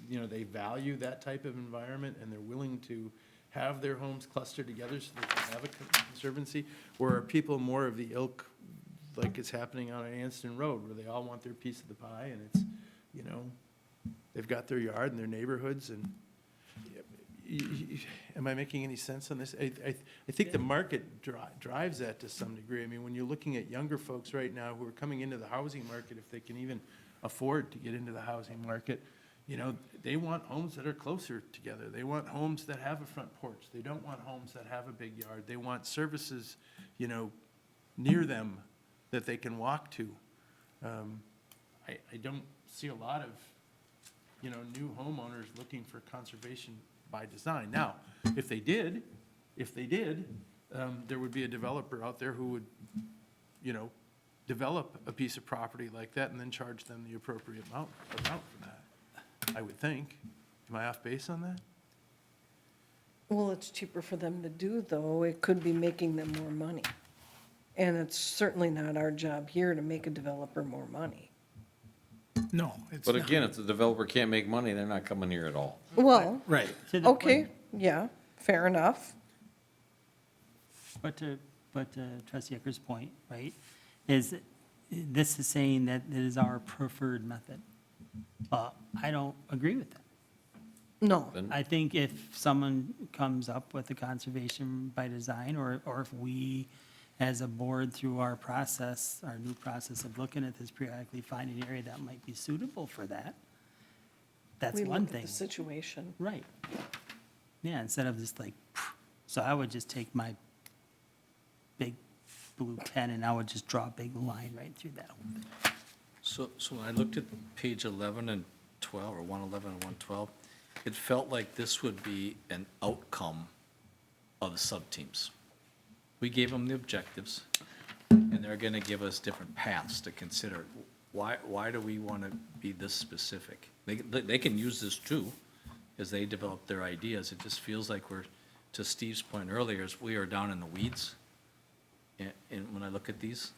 they value that type of environment and they're willing to have their homes clustered together so they can have a conservancy? Or are people more of the ilk, like it's happening on Anston Road, where they all want their piece of the pie and it's, they've got their yard and their neighborhoods and, am I making any sense on this? I think the market drives that to some degree. I mean, when you're looking at younger folks right now who are coming into the housing market, if they can even afford to get into the housing market, they want homes that are closer together. They want homes that have a front porch. They don't want homes that have a big yard. They want services, near them that they can walk to. I don't see a lot of, new homeowners looking for conservation by design. Now, if they did, there would be a developer out there who would, develop a piece of property like that and then charge them the appropriate amount for that, I would think. Am I off base on that? Well, it's cheaper for them to do, though. It could be making them more money. And it's certainly not our job here to make a developer more money. No, it's But not. again, if the developer can't make money, they're not coming here at all. Well, Right. To the okay, point- yeah, fair enough. But to Trustee Ecker's point, right, is this is saying that it is our preferred method. I don't agree with that. No, Then I think if someone comes up with a conservation by design, or if we, as a board, through our process, our new process of looking at this periodically, find an area that might be suitable for that, that's we one look at thing. the situation. Right. Yeah, instead of just like, so I would just take my big blue pen and I would just draw a big line right through that whole thing. So when I looked at page 11 and 12, or 111 and 112, it felt like this would be an outcome of the sub-teams. We gave them the objectives, and they're going to give us different paths to consider. Why do we want to be this specific? They can use this too, as they develop their ideas. It just feels like we're, to Steve's point earlier, is we are down in the weeds. And when I look at these,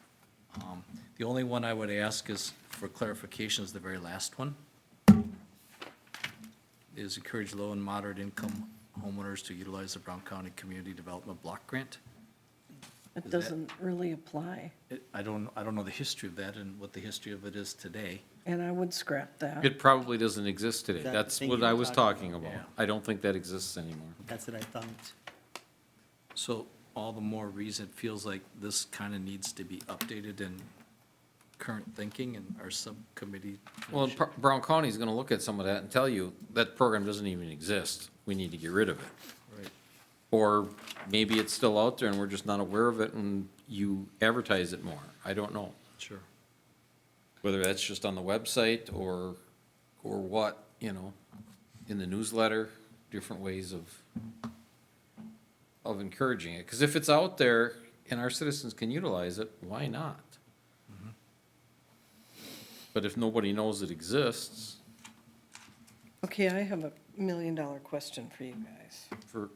the only one I would ask is for clarification is the very last one. Is encourage low and moderate income homeowners to utilize the Brown County Community Development Block Grant. It Is that- doesn't really apply, I don't know the history of that and what the history of it is today. and I would scrap that. it probably doesn't exist today. Is that the That's thing what you I were was talking talking about. Yeah. I don't think that exists anymore. That's what I thought. So all the more reason it feels like this kind of needs to be updated in current thinking and our subcommittee. Well, Brown County's gonna look at some of that and tell you that program doesn't even exist. We need to get rid of it. Right. Or maybe it's still out there and we're just not aware of it and you advertise it more. I don't know. Sure. Whether that's just on the website or what, in the newsletter, different ways of encouraging it. Because if it's out there and our citizens can utilize it, why not? But if nobody knows it exists, Okay, I have $1 million question for you guys. for,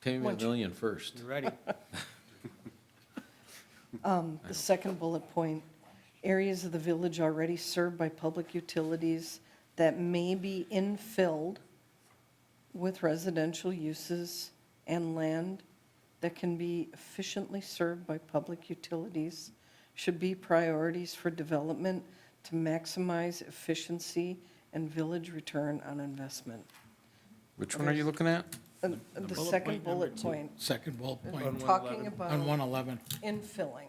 Pay me $1 million first. You ready? The second bullet point, areas of the village already served by public utilities that may be infilled with residential uses and land that can be efficiently served by public utilities should be priorities for development to maximize efficiency and village return on investment. Which one are you looking at? The second bullet point, Second bullet point talking on about 111. infilling.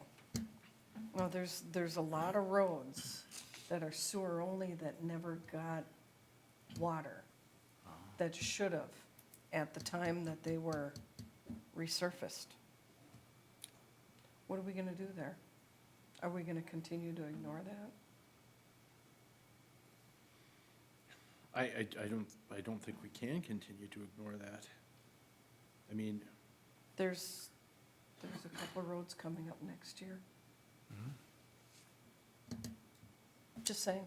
Well, there's a lot of roads that are sewer only that never got water, that should have at the time that they were resurfaced. What are we gonna do there? Are we gonna continue to ignore that? I don't think we can continue to ignore that. I mean, There's a couple of roads coming up next year. Just saying.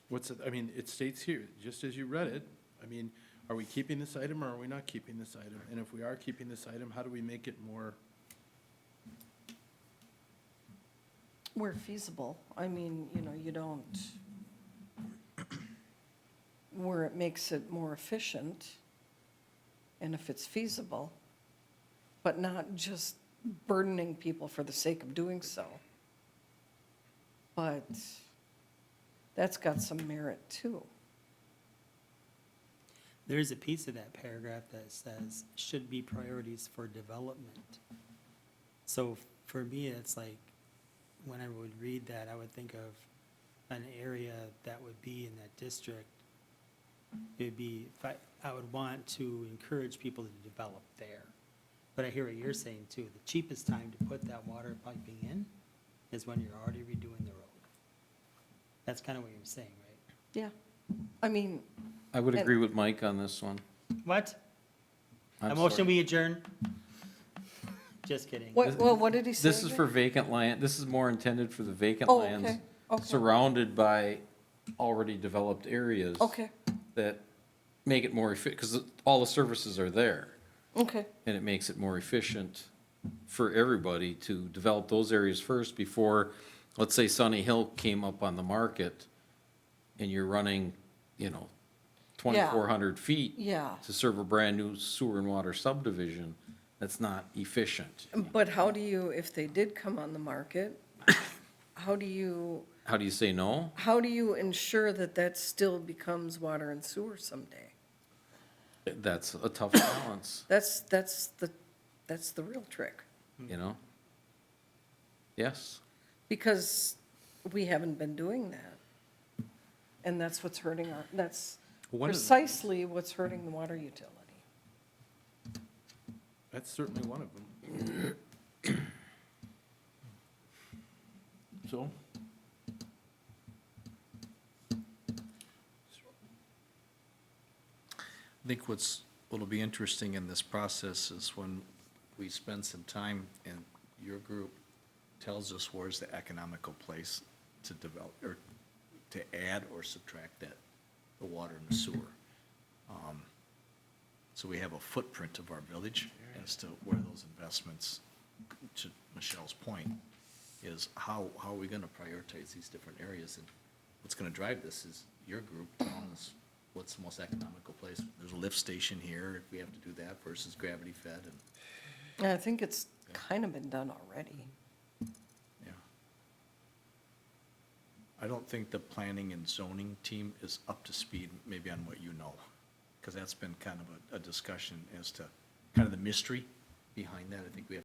what's it, I mean, it states here, just as you read it, I mean, are we keeping this item or are we not keeping this item? And if we are keeping this item, how do we make it more? Where feasible, I mean, you don't, where it makes it more efficient, and if it's feasible, but not just burdening people for the sake of doing so. But that's got some merit too. There's a piece of that paragraph that says, should be priorities for development. So for me, it's like, when I would read that, I would think of an area that would be in that district. It'd be, I would want to encourage people to develop there. But I hear what you're saying too. The cheapest time to put that water piping in is when you're already redoing the road. That's kind of what you're saying, right? Yeah, I mean, I would agree with Mike on this one. What? I'm A motion sorry. we adjourn? Just kidding. what did he say? This is again? for vacant land, this is more intended for the vacant Oh, lands okay, okay. surrounded by already developed areas. Okay, That make it more efficient, because all the services are there. okay, And it makes it more efficient for everybody to develop those areas first before, let's say Sunny Hill came up on the market and you're running, 2,400 feet yeah. to serve a brand-new sewer and water subdivision. That's not efficient. But how do you, if they did come on the market, how do you Say no? ensure that that still becomes water and sewer someday? That's a tough balance, That's the real trick, Yes. because we haven't been doing that. And that's what's hurting that's One of the- precisely what's hurting the water utility. That's certainly one of them. So? I think what'll be interesting in this process is when we spend some time and your group tells us where's the economical place to develop, or to add or subtract the water and the sewer. So we have a footprint of our village as to where those investments, to Michelle's point, is how are we gonna prioritize these different areas? And what's gonna drive this is your group telling us what's the most economical place. There's a lift station here, if we have to do that versus gravity fed, and, And I think it's kind of been done already. yeah. I don't think the planning and zoning team is up to speed maybe on what you know, because that's been kind of a discussion as to kind of the mystery behind that. I think we have